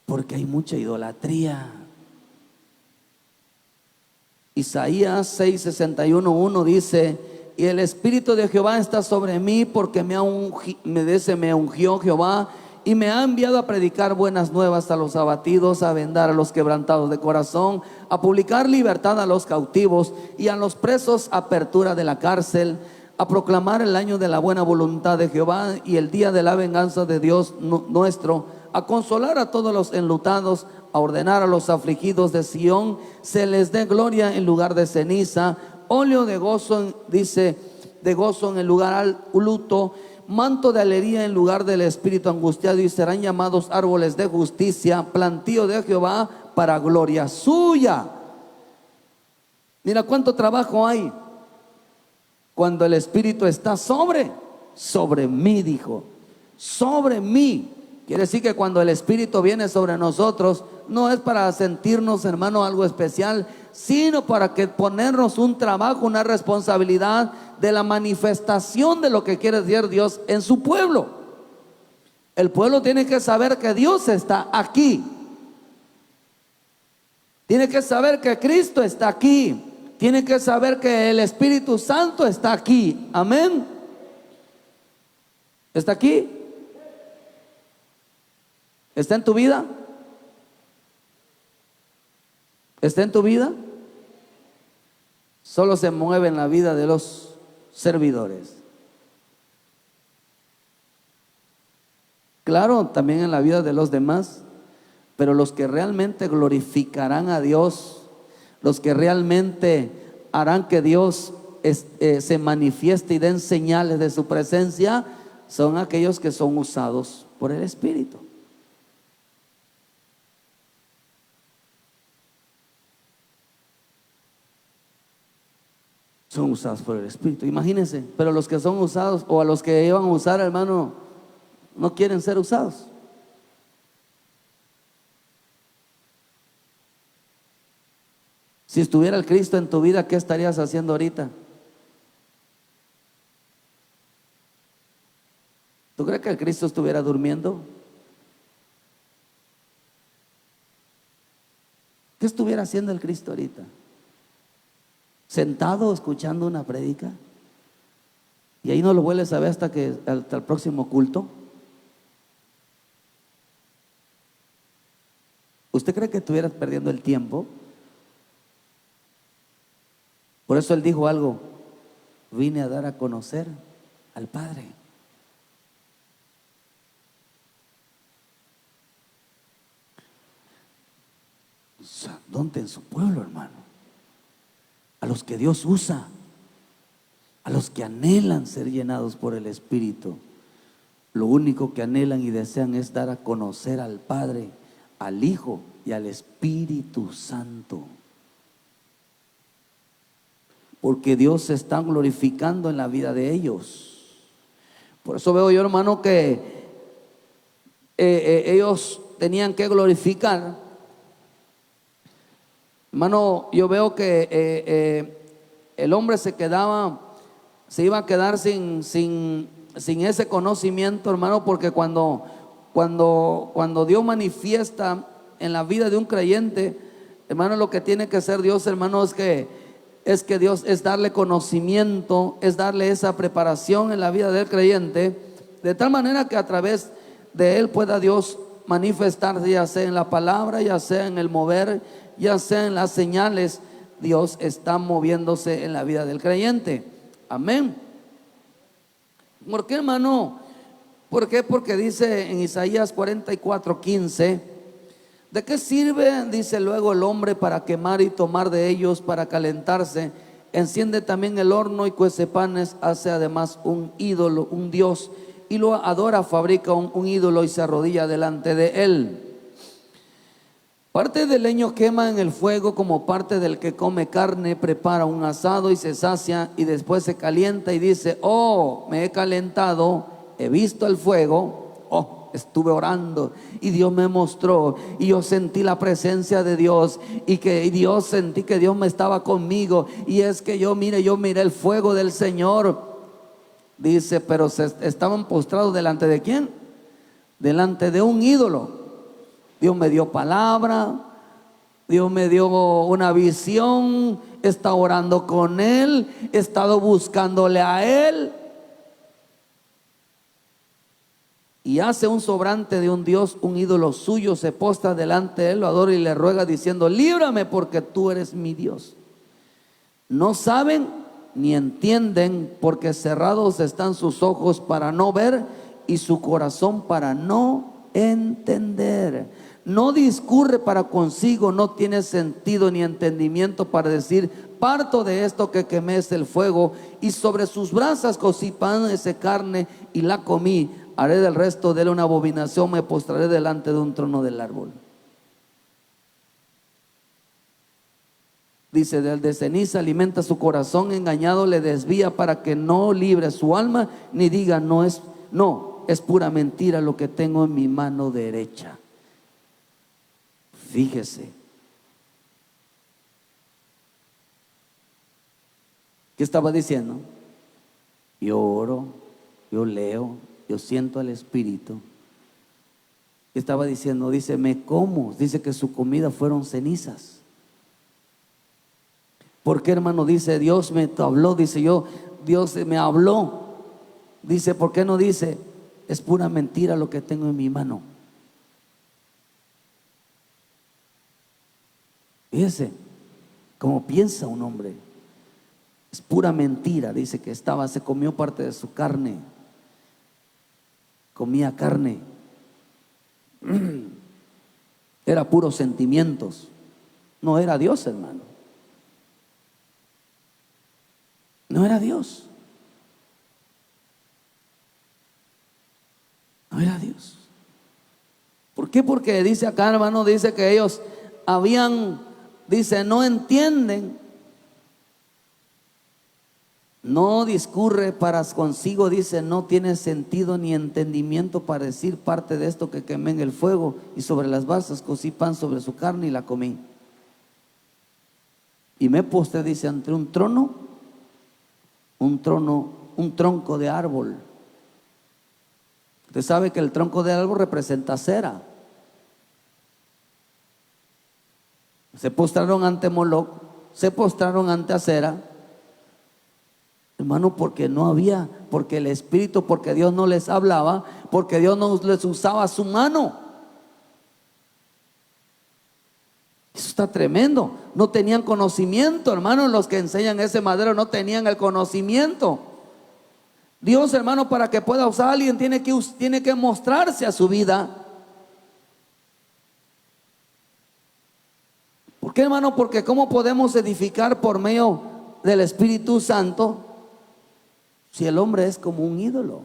Porque hay mucha idolatría. Isaías 6:61:1 dice: y el Espíritu de Jehová está sobre mí, porque me ungió Jehová y me ha enviado a predicar buenas nuevas a los abatidos, a vendar a los quebrantados de corazón, a publicar libertad a los cautivos y a los presos apertura de la cárcel, a proclamar el año de la buena voluntad de Jehová y el día de la venganza de Dios nuestro, a consolar a todos los enlutados, a ordenar a los afligidos de Sión se les dé gloria en lugar de ceniza, óleo de gozo, dice, de gozo en el lugar luto, manto de alegría en lugar del espíritu angustiado, y serán llamados árboles de justicia, plantío de Jehová para gloria suya. Mira cuánto trabajo hay cuando el Espíritu está sobre mí, dijo, sobre mí. Quiere decir que cuando el Espíritu viene sobre nosotros, no es para sentirnos, hermano, algo especial, sino para que ponernos un trabajo, una responsabilidad de la manifestación de lo que quiere decir Dios en su pueblo. El pueblo tiene que saber que Dios está aquí. Tiene que saber que Cristo está aquí. Tiene que saber que el Espíritu Santo está aquí. Amén. ¿Está aquí? ¿Está en tu vida? ¿Está en tu vida? Solo se mueve en la vida de los servidores. Claro, también en la vida de los demás, pero los que realmente glorificarán a Dios, los que realmente harán que Dios se manifieste y den señales de su presencia, son aquellos que son usados por el Espíritu. Son usados por el Espíritu, imagínense. Pero los que son usados, o a los que iban a usar, hermano, no quieren ser usados. Si estuviera el Cristo en tu vida, ¿qué estarías haciendo ahorita? ¿Tú crees que el Cristo estuviera durmiendo? ¿Qué estuviera haciendo el Cristo ahorita? ¿Sentado escuchando una prédica? Y ahí no lo vuelves a ver hasta el próximo culto. ¿Usted cree que estuvieras perdiendo el tiempo? Por eso él dijo algo: vine a dar a conocer al Padre. O sea, ¿dónde? En su pueblo, hermano. A los que Dios usa, a los que anhelan ser llenados por el Espíritu. Lo único que anhelan y desean es dar a conocer al Padre, al Hijo y al Espíritu Santo. Porque Dios se está glorificando en la vida de ellos. Por eso veo yo, hermano, que ellos tenían que glorificar. Hermano, yo veo que el hombre se iba a quedar sin ese conocimiento, hermano, porque cuando Dios manifiesta en la vida de un creyente, hermano, lo que tiene que hacer Dios, hermano, es que Dios es darle conocimiento, es darle esa preparación en la vida del creyente, de tal manera que a través de él pueda Dios manifestarse, ya sea en la palabra, ya sea en el mover, ya sea en las señales. Dios está moviéndose en la vida del creyente. Amén. ¿Por qué, hermano? ¿Por qué? Porque dice en Isaías 44:15: ¿de qué sirve, dice luego, el hombre para quemar y tomar de ellos para calentarse? Enciende también el horno y cuece panes, hace además un ídolo, un dios, y lo adora, fabrica un ídolo y se arrodilla delante de él. Parte del leño quema en el fuego, como parte del que come carne, prepara un asado y se sacia, y después se calienta y dice: oh, me he calentado, he visto el fuego, oh, estuve orando y Dios me mostró y yo sentí la presencia de Dios y sentí que Dios me estaba conmigo, y es que yo miré el fuego del Señor. Dice, pero estaban postrados delante de ¿quién? Delante de un ídolo. Dios me dio palabra, Dios me dio una visión, he estado orando con Él, he estado buscándole a Él. Y hace un sobrante de un Dios, un ídolo suyo, se postra delante de Él, lo adora y le ruega diciendo: líbrame porque tú eres mi Dios. No saben ni entienden, porque cerrados están sus ojos para no ver y su corazón para no entender. No discurre para consigo, no tiene sentido ni entendimiento para decir: parto de esto que quemé es el fuego, y sobre sus brasas cocí pan de carne y la comí. Haré del resto de él una abominación, me postraré delante de un trono del árbol. Dice: del de ceniza alimenta su corazón, engañado le desvía para que no libre su alma, ni diga no, es pura mentira lo que tengo en mi mano derecha. Fíjese. ¿Qué estaba diciendo? Yo oro, yo leo, yo siento al Espíritu. ¿Qué estaba diciendo? Dice: me como. Dice que su comida fueron cenizas. ¿Por qué, hermano? Dice: Dios me habló. Dice: Dios me habló. Dice: ¿por qué no dice es pura mentira lo que tengo en mi mano? Fíjese cómo piensa un hombre. Es pura mentira. Dice que se comió parte de su carne. Comía carne. Era puros sentimientos. No era Dios, hermano. No era Dios. No era Dios. ¿Por qué? Porque dice acá, hermano, dice que ellos dice, no entienden, no discurre para consigo, dice, no tiene sentido ni entendimiento para decir: parte de esto que quemé en el fuego, y sobre las brasas cocí pan sobre su carne y la comí. Y me postré, dice, ante un tronco de árbol. Usted sabe que el tronco de árbol representa cera. Se postraron ante Moloc, se postraron ante Acera, hermano, porque porque el Espíritu, porque Dios no les hablaba, porque Dios no les usaba su mano. Eso está tremendo. No tenían conocimiento, hermano. Los que enseñan ese madero no tenían el conocimiento. Dios, hermano, para que pueda usar a alguien, tiene que mostrarse a su vida. ¿Por qué, hermano? Porque ¿cómo podemos edificar por medio del Espíritu Santo si el hombre es como un ídolo?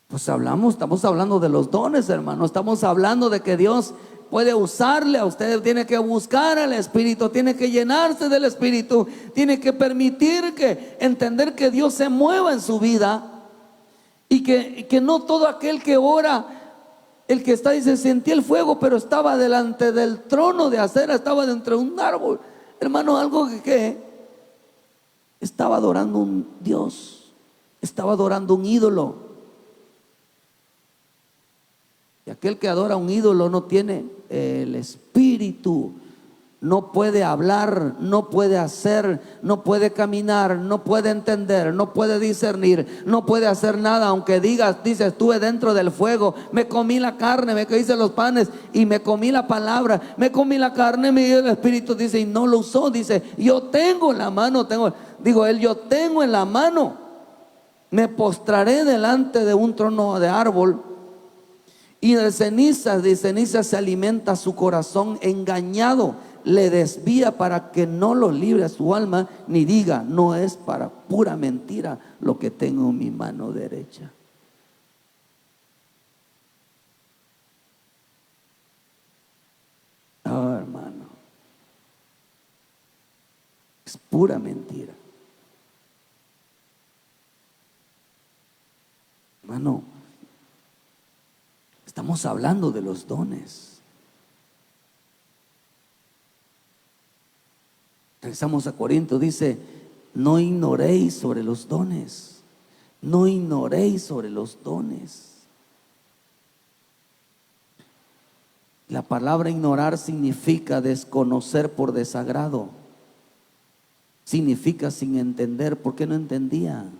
Pues estamos hablando de los dones, hermano. Estamos hablando de que Dios puede usarle a usted. Tiene que buscar al Espíritu, tiene que llenarse del Espíritu, tiene que entender que Dios se mueva en su vida, y que no todo aquel que ora, el que está, dice, sentí el fuego, pero estaba delante del trono de acera, estaba dentro de un árbol, hermano, algo que estaba adorando un Dios, estaba adorando un ídolo. Y aquel que adora un ídolo no tiene el Espíritu. No puede hablar, no puede hacer, no puede caminar, no puede entender, no puede discernir, no puede hacer nada. Aunque dice: estuve dentro del fuego, me comí la carne, me hice los panes y me comí la palabra, me comí la carne, me dio el Espíritu, dice, y no lo usó. Dice: yo tengo en la mano, yo tengo en la mano, me postraré delante de un trono de árbol, y de cenizas se alimenta su corazón, engañado le desvía para que no lo libre a su alma, ni diga no es para pura mentira lo que tengo en mi mano derecha. Oh, hermano, es pura mentira. Estamos hablando de los dones. Regresamos a Corintios, dice, no ignoréis sobre los dones. No ignoréis sobre los dones. La palabra ignorar significa desconocer por desagrado. Significa sin entender. ¿Por qué no entendían?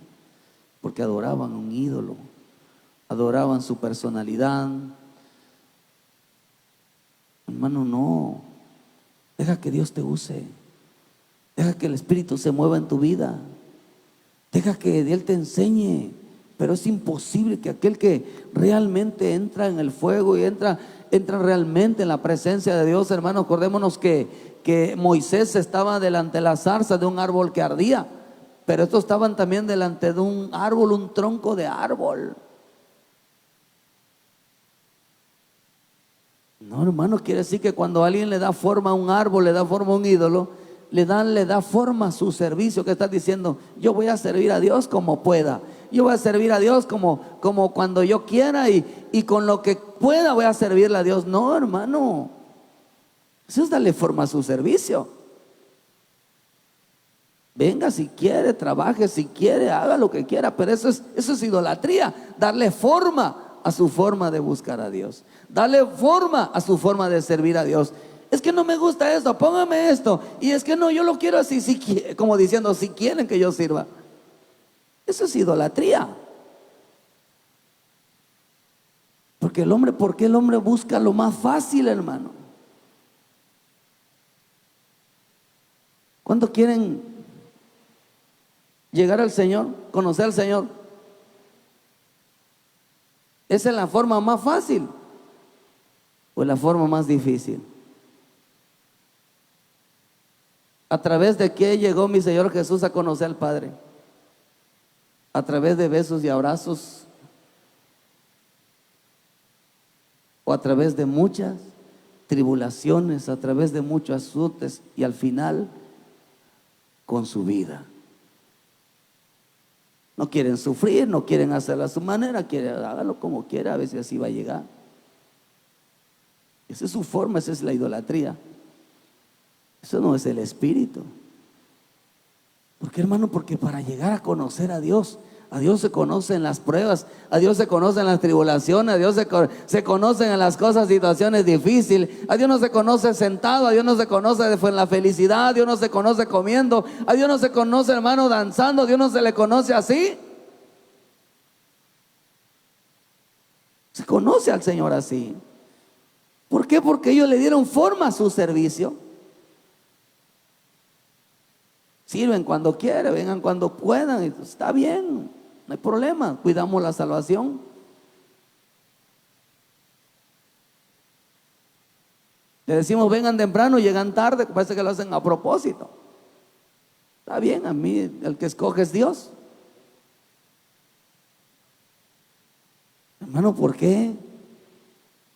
Porque adoraban a un ídolo. Adoraban su personalidad. Hermano, no. Deja que Dios te use. Deja que el Espíritu se mueva en tu vida. Deja que Él te enseñe. Pero es imposible que aquel que realmente entra en el fuego y entra realmente en la presencia de Dios, hermano, acordémonos que Moisés estaba delante de la zarza de un árbol que ardía, pero estos estaban también delante de un árbol, un tronco de árbol. No, hermano, quiere decir que cuando alguien le da forma a un árbol, le da forma a un ídolo, le da forma a su servicio, que está diciendo, yo voy a servir a Dios como pueda. Yo voy a servir a Dios como cuando yo quiera y con lo que pueda voy a servirle a Dios. No, hermano, eso es darle forma a su servicio. Venga si quiere, trabaje si quiere, haga lo que quiera, pero eso es idolatría, darle forma a su forma de buscar a Dios, darle forma a su forma de servir a Dios. Es que no me gusta esto, póngame esto, y es que no, yo lo quiero así, como diciendo, si quieren que yo sirva. Eso es idolatría. ¿Por qué el hombre busca lo más fácil, hermano? ¿Cuántos quieren llegar al Señor, conocer al Señor? ¿Esa es la forma más fácil o la forma más difícil? ¿A través de qué llegó mi Señor Jesús a conocer al Padre? ¿A través de besos y abrazos? ¿O a través de muchas tribulaciones, a través de muchos azotes y al final con su vida? No quieren sufrir, no quieren hacerlo a su manera, hágalo como quiera, a veces así va a llegar. Esa es su forma, esa es la idolatría. Eso no es el Espíritu. ¿Por qué, hermano? Porque para llegar a conocer a Dios se conoce en las pruebas, a Dios se conoce en las tribulaciones, a Dios se conoce en las cosas, situaciones difíciles. A Dios no se conoce sentado, a Dios no se conoce en la felicidad, a Dios no se conoce comiendo, a Dios no se conoce, hermano, danzando, a Dios no se le conoce así. Se conoce al Señor así. ¿Por qué? Porque ellos le dieron forma a su servicio. Sirven cuando quieren, vengan cuando puedan, y está bien, no hay problema, cuidamos la salvación. Le decimos vengan temprano, llegan tarde, parece que lo hacen a propósito. Está bien, a mí el que escoge es Dios. Hermano, ¿por qué?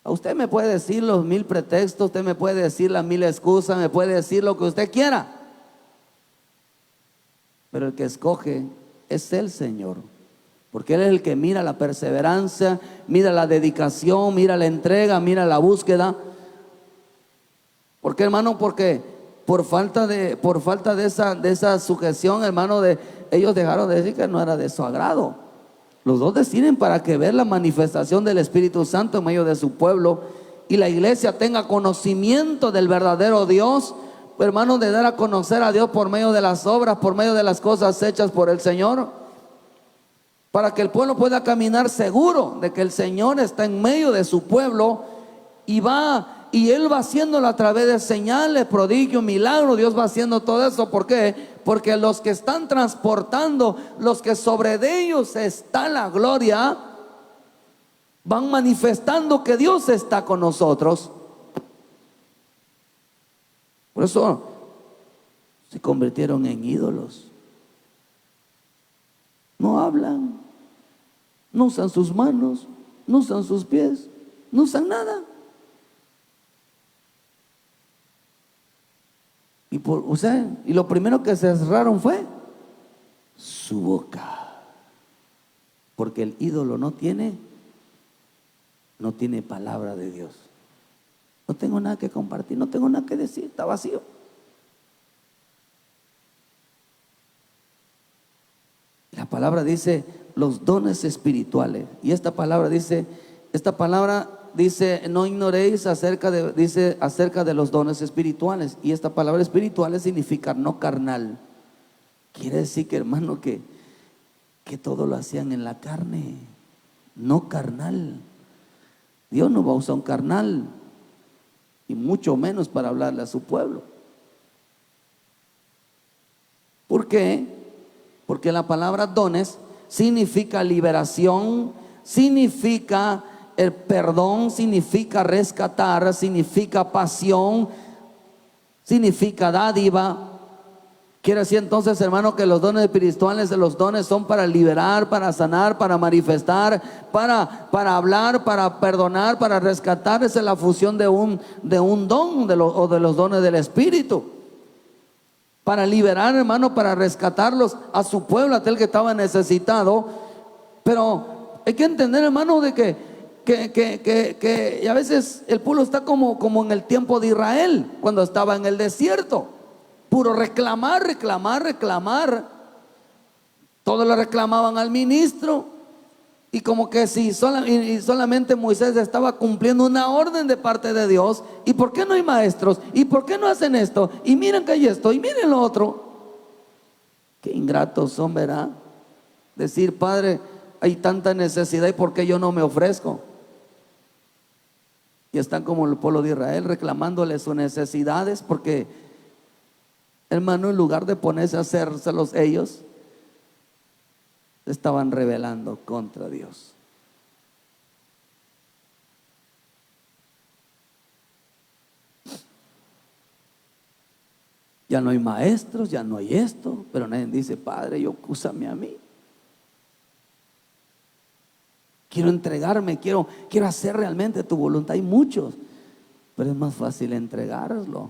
A usted me puede decir los 1000 pretextos, usted me puede decir las 1000 excusas, me puede decir lo que usted quiera. Pero el que escoge es el Señor, porque Él es el que mira la perseverancia, mira la dedicación, mira la entrega, mira la búsqueda. ¿Por qué, hermano? Porque por falta de esa sujeción, hermano, ellos dejaron de decir que no era de su agrado. Los dos deciden para que ver la manifestación del Espíritu Santo en medio de su pueblo y la iglesia tenga conocimiento del verdadero Dios. Hermanos, de dar a conocer a Dios por medio de las obras, por medio de las cosas hechas por el Señor, para que el pueblo pueda caminar seguro de que el Señor está en medio de su pueblo y Él va haciéndolo a través de señales, prodigios, milagros. Dios va haciendo todo eso. ¿Por qué? Porque los que están transportando, los que sobre de ellos está la gloria, van manifestando que Dios está con nosotros. Por eso se convirtieron en ídolos. No hablan, no usan sus manos, no usan sus pies, no usan nada. Y lo primero que se cerraron fue su boca, porque el ídolo no tiene no tiene palabra de Dios. No tengo nada que compartir, no tengo nada que decir, está vacío. La palabra dice los dones espirituales. Y esta palabra dice, no ignoréis acerca de los dones espirituales. Y esta palabra espirituales significa no carnal. Quiere decir que, hermano, que todo lo hacían en la carne, no carnal. Dios no va a usar un carnal, y mucho menos para hablarle a su pueblo. ¿Por qué? Porque la palabra dones significa liberación, significa el perdón, significa rescatar, significa pasión, significa dádiva. Quiere decir entonces, hermano, que los dones espirituales, los dones son para liberar, para sanar, para manifestar, para hablar, para perdonar, para rescatar. Esa es la fusión de un don o de los dones del Espíritu. Para liberar, hermano, para rescatarlos a su pueblo, aquel que estaba necesitado. Pero hay que entender, hermano, de que a veces el pueblo está como en el tiempo de Israel, cuando estaba en el desierto. Puro reclamar. Todos le reclamaban al ministro. Y como que si solamente Moisés estaba cumpliendo una orden de parte de Dios. ¿Y por qué no hay maestros? ¿Y por qué no hacen esto? Y miren que hay esto, y miren lo otro. Qué ingratos son, ¿verdad? Decir, Padre, hay tanta necesidad, ¿y por qué yo no me ofrezco? Y están como el pueblo de Israel reclamándole sus necesidades, porque, hermano, en lugar de ponerse a hacérselos ellos, estaban rebelando contra Dios. Ya no hay maestros, ya no hay esto, pero nadie dice, Padre, úsame a mí. Quiero entregarme, quiero hacer realmente tu voluntad. Hay muchos, pero es más fácil entregarlo.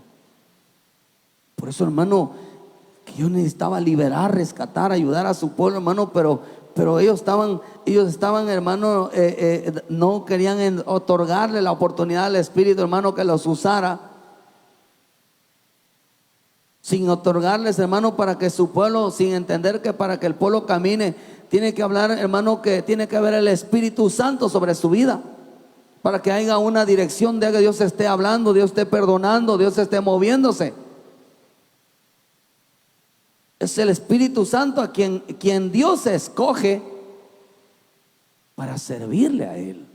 Por eso, hermano, que yo necesitaba liberar, rescatar, ayudar a su pueblo, hermano, pero ellos estaban, hermano, no querían otorgarle la oportunidad al Espíritu, hermano, que los usara, sin otorgarles, hermano, para que su pueblo, sin entender que para que el pueblo camine, tiene que hablar, hermano, que tiene que haber el Espíritu Santo sobre su vida, para que haya una dirección de que Dios esté hablando, Dios esté perdonando, Dios esté moviéndose. Es el Espíritu Santo a quien Dios escoge para servirle a Él.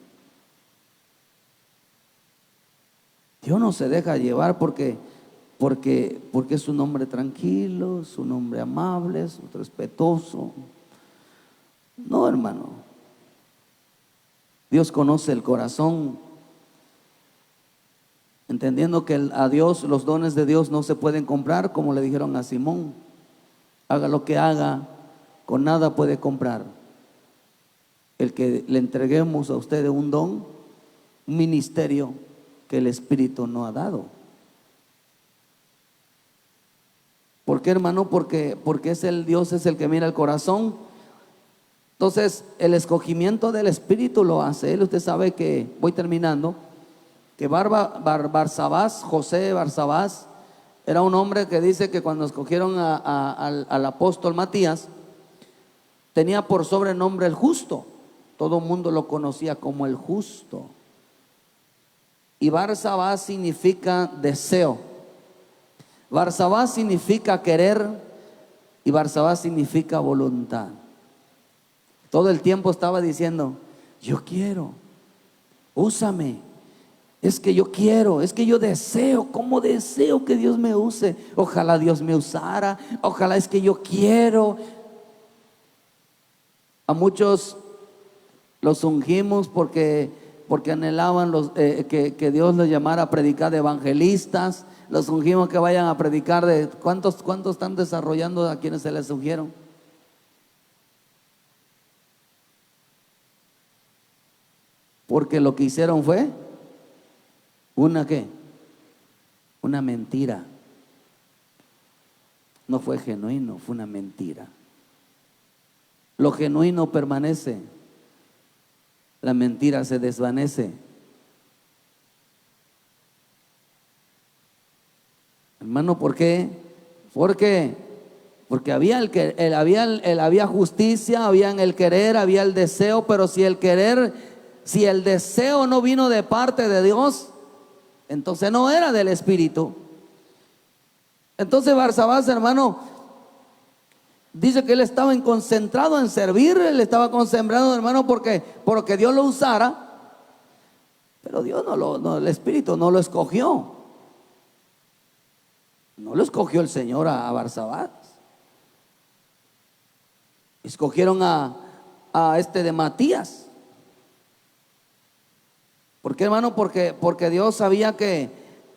Dios no se deja llevar porque es un hombre tranquilo, es un hombre amable, es un respetuoso. No, hermano. Dios conoce el corazón, entendiendo que a Dios, los dones de Dios no se pueden comprar, como le dijeron a Simón. Haga lo que haga, con nada puede comprar el que le entreguemos a usted un don, un ministerio que el Espíritu no ha dado. ¿Por qué, hermano? Porque Dios es el que mira el corazón. Entonces el escogimiento del Espíritu lo hace Él. Usted sabe que, voy terminando, que Barsabás, José Barsabás, era un hombre que dice que cuando escogieron al apóstol Matías, tenía por sobrenombre el justo. Todo el mundo lo conocía como el justo. Y Barsabás significa deseo. Barsabás significa querer, y Barsabás significa voluntad. Todo el tiempo estaba diciendo, yo quiero, úsame. Es que yo quiero, es que yo deseo, ¿cómo deseo que Dios me use? Ojalá Dios me usara, ojalá, es que yo quiero. A muchos los ungimos porque anhelaban que Dios los llamara a predicar de evangelistas. Los ungimos que vayan a predicar de ¿cuántos están desarrollando a quienes se les ungieron? Porque lo que hicieron fue ¿una qué? Una mentira. No fue genuino, fue una mentira. Lo genuino permanece. la mentira se desvanece. Hermano, ¿por qué? Porque había había justicia, había el querer, había el deseo, pero si el deseo no vino de parte de Dios, entonces no era del Espíritu. Entonces Barsabás, hermano, dice que él estaba concentrado en servir, él estaba concentrado, hermano, porque Dios lo usara, pero Dios el Espíritu no lo escogió. No lo escogió el Señor a Barsabás. Escogieron a este de Matías. ¿Por qué, hermano? Porque Dios sabía que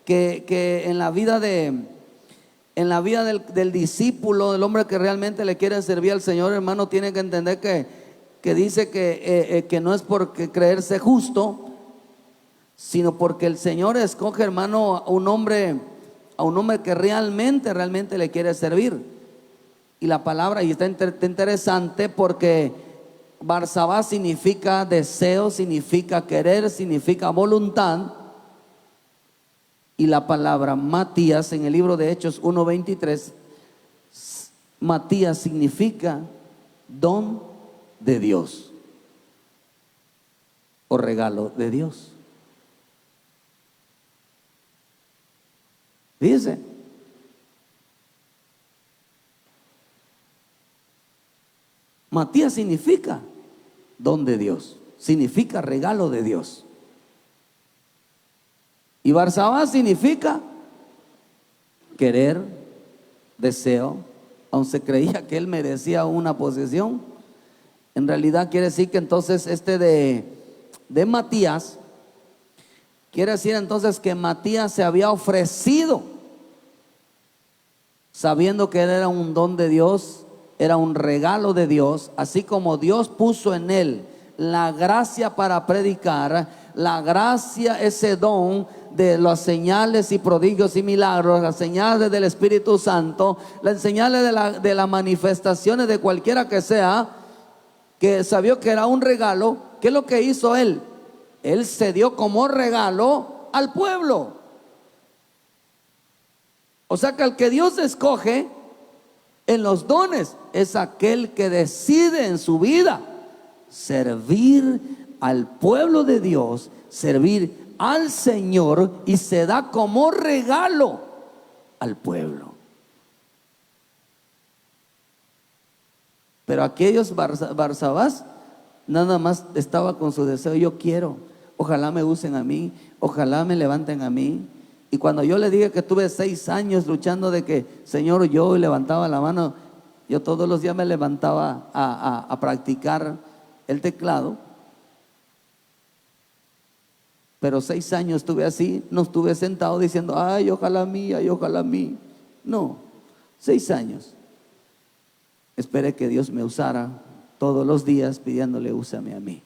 en la vida del discípulo, del hombre que realmente le quiere servir al Señor, hermano, tiene que entender que dice que no es porque creerse justo, sino porque el Señor escoge, hermano, a un hombre que realmente le quiere servir. Y la palabra, y está interesante porque Barsabás significa deseo, significa querer, significa voluntad. Y la palabra Matías en el libro de Hechos 1:23, Matías significa don de Dios o regalo de Dios. Dice, Matías significa don de Dios, significa regalo de Dios. Y Barsabás significa querer, deseo, aun se creía que él merecía una posesión. En realidad quiere decir que entonces de Matías, quiere decir entonces que Matías se había ofrecido, sabiendo que él era un don de Dios, era un regalo de Dios, así como Dios puso en él la gracia para predicar, la gracia, ese don de las señales y prodigios y milagros, las señales del Espíritu Santo, las señales de las manifestaciones de cualquiera que sea, que sabía que era un regalo. ¿Qué es lo que hizo él? Él se dio como regalo al pueblo. O sea que el que Dios escoge en los dones es aquel que decide en su vida servir al pueblo de Dios, servir al Señor, y se da como regalo al pueblo. Pero aquellos Barsabás nada más estaba con su deseo: yo quiero, ojalá me usen a mí, ojalá me levanten a mí. Y cuando yo le dije que tuve 6 años luchando de que Señor, yo levantaba la mano, yo todos los días me levantaba a practicar el teclado. Pero 6 años estuve así, no estuve sentado diciendo, ay, ojalá a mí, ay, ojalá a mí. No, 6 años. Esperé que Dios me usara todos los días pidiéndole, úsame a mí.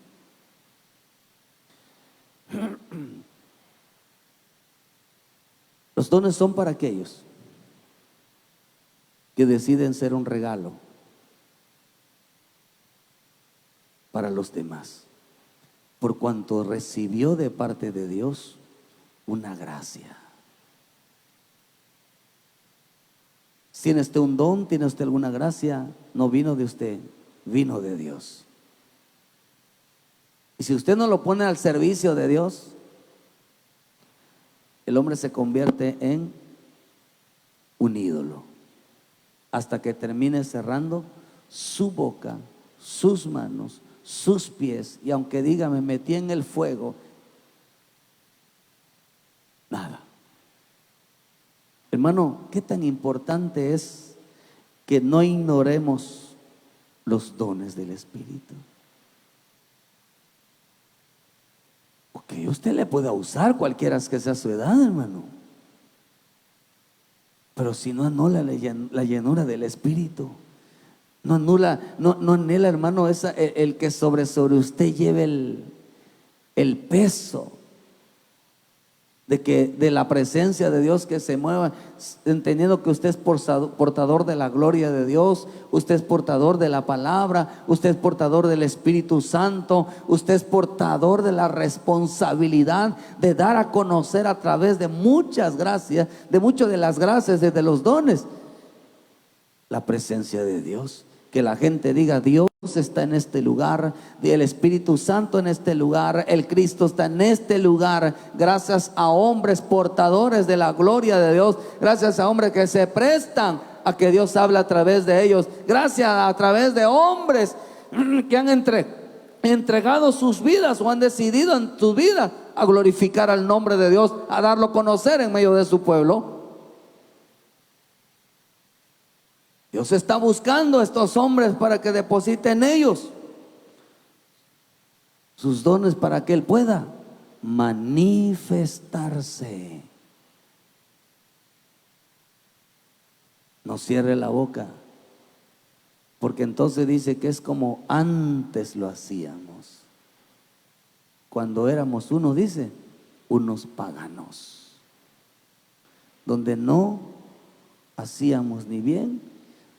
Los dones son para aquellos que deciden ser un regalo para los demás, por cuanto recibió de parte de Dios una gracia. ¿Tiene usted un don? ¿Tiene usted alguna gracia? No vino de usted, vino de Dios. Y si usted no lo pone al servicio de Dios, el hombre se convierte en un ídolo, hasta que termine cerrando su boca, sus manos, sus pies, y aunque diga me metí en el fuego, nada. Hermano, qué tan importante es que no ignoremos los dones del Espíritu. Porque usted le puede usar cualquiera que sea su edad, hermano, pero si no anula la llenura del Espíritu, no anula, no anhela, hermano, el que sobre usted lleve el peso de la presencia de Dios que se mueva, entendiendo que usted es portador de la gloria de Dios, usted es portador de la palabra, usted es portador del Espíritu Santo, usted es portador de la responsabilidad de dar a conocer a través de muchas gracias, de muchas de las gracias y de los dones, la presencia de Dios. Que la gente diga: Dios está en este lugar, el Espíritu Santo en este lugar, el Cristo está en este lugar, gracias a hombres portadores de la gloria de Dios, gracias a hombres que se prestan a que Dios hable a través de ellos, gracias a través de hombres que han entregado sus vidas o han decidido en sus vidas a glorificar al nombre de Dios, a darlo a conocer en medio de su pueblo. Dios está buscando a estos hombres para que depositen en ellos sus dones para que Él pueda manifestarse. No cierre la boca, porque entonces dice que es como antes lo hacíamos, cuando éramos dice, unos paganos, donde no hacíamos ni bien,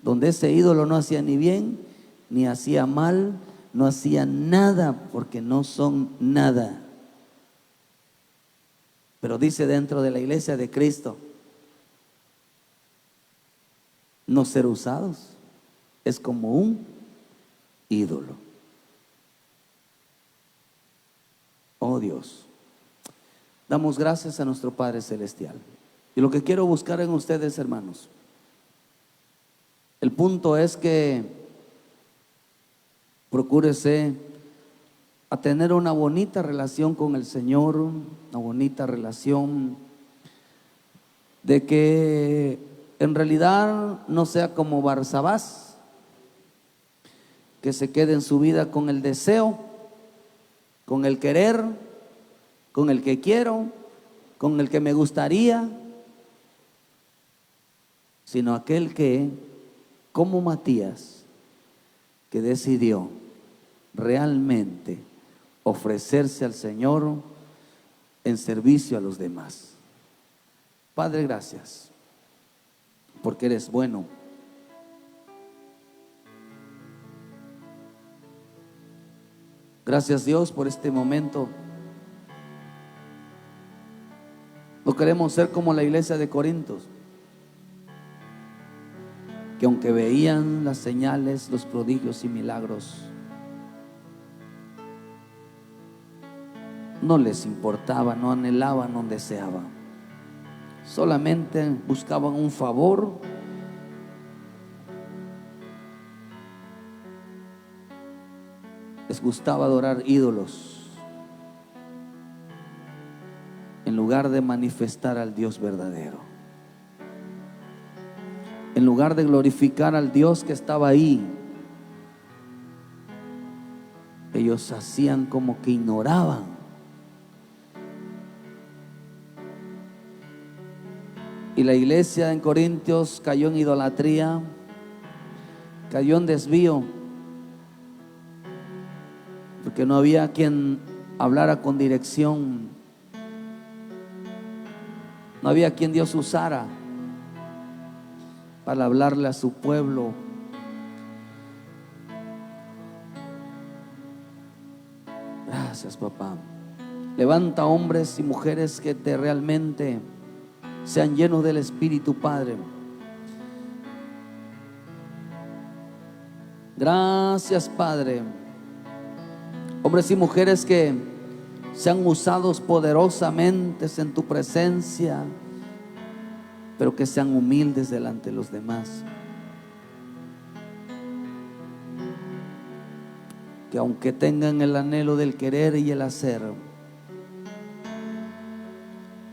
donde ese ídolo no hacía ni bien, ni hacía mal, no hacía nada, porque no son nada. Pero dice dentro de la iglesia de Cristo, no ser usados es como un ídolo. Oh Dios, damos gracias a nuestro Padre Celestial. Y lo que quiero buscar en ustedes, hermanos, el punto es que procúrese a tener una bonita relación con el Señor, una bonita relación de que en realidad no sea como Barsabás, que se quede en su vida con el deseo, con el querer, con el que quiero, con el que me gustaría, sino aquel que, como Matías, que decidió realmente ofrecerse al Señor en servicio a los demás. Padre, gracias, porque eres bueno. Gracias, Dios, por este momento. No queremos ser como la iglesia de Corintios, que aunque veían las señales, los prodigios y milagros, no les importaba, no anhelaban, no deseaban. Solamente buscaban un favor, les gustaba adorar ídolos en lugar de manifestar al Dios verdadero, en lugar de glorificar al Dios que estaba ahí. Ellos hacían como que ignoraban. Y la iglesia en Corintios cayó en idolatría, cayó en desvío, porque no había quien hablara con dirección, no había quien Dios usara para hablarle a su pueblo. Gracias, papá. Levanta hombres y mujeres que realmente sean llenos del Espíritu, Padre. Gracias, Padre. Hombres y mujeres que sean usados poderosamente en tu presencia, pero que sean humildes delante de los demás. Que aunque tengan el anhelo del querer y el hacer,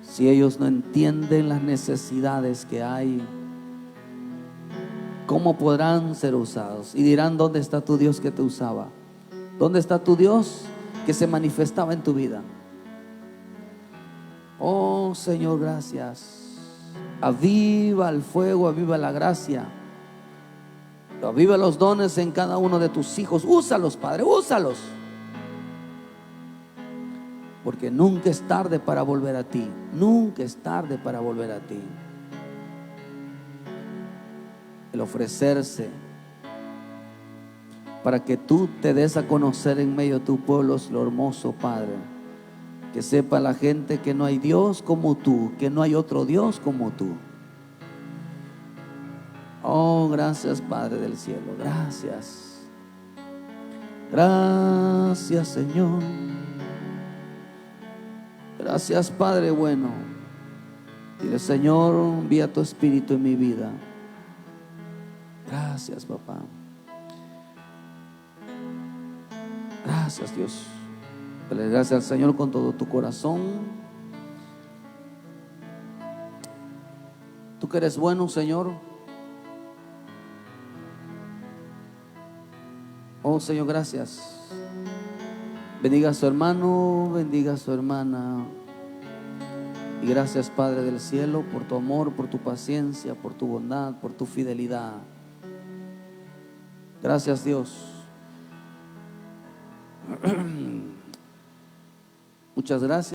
si ellos no entienden las necesidades que hay, ¿cómo podrán ser usados? Y dirán: ¿dónde está tu Dios que te usaba? ¿Dónde está tu Dios que se manifestaba en tu vida? Oh Señor, gracias. Aviva el fuego, aviva la gracia, aviva los dones en cada uno de tus hijos. Úsalos, Padre, úsalos. porque nunca es tarde para volver a ti. Nunca es tarde para volver a ti. El ofrecerse para que tú te des a conocer en medio de tu pueblo es lo hermoso, Padre. Que sepa la gente que no hay Dios como tú, que no hay otro Dios como tú. Oh, gracias, Padre del cielo, gracias. Gracias, Señor. Gracias, Padre bueno. Dile, Señor, envía tu espíritu en mi vida. Gracias, papá. Gracias, Dios. Dale gracias al Señor con todo tu corazón. Tú que eres bueno, Señor. Oh, Señor, gracias. Bendiga a su hermano, bendiga a su hermana. Y gracias, Padre del cielo, por tu amor, por tu paciencia, por tu bondad, por tu fidelidad. Gracias, Dios. Muchas gracias.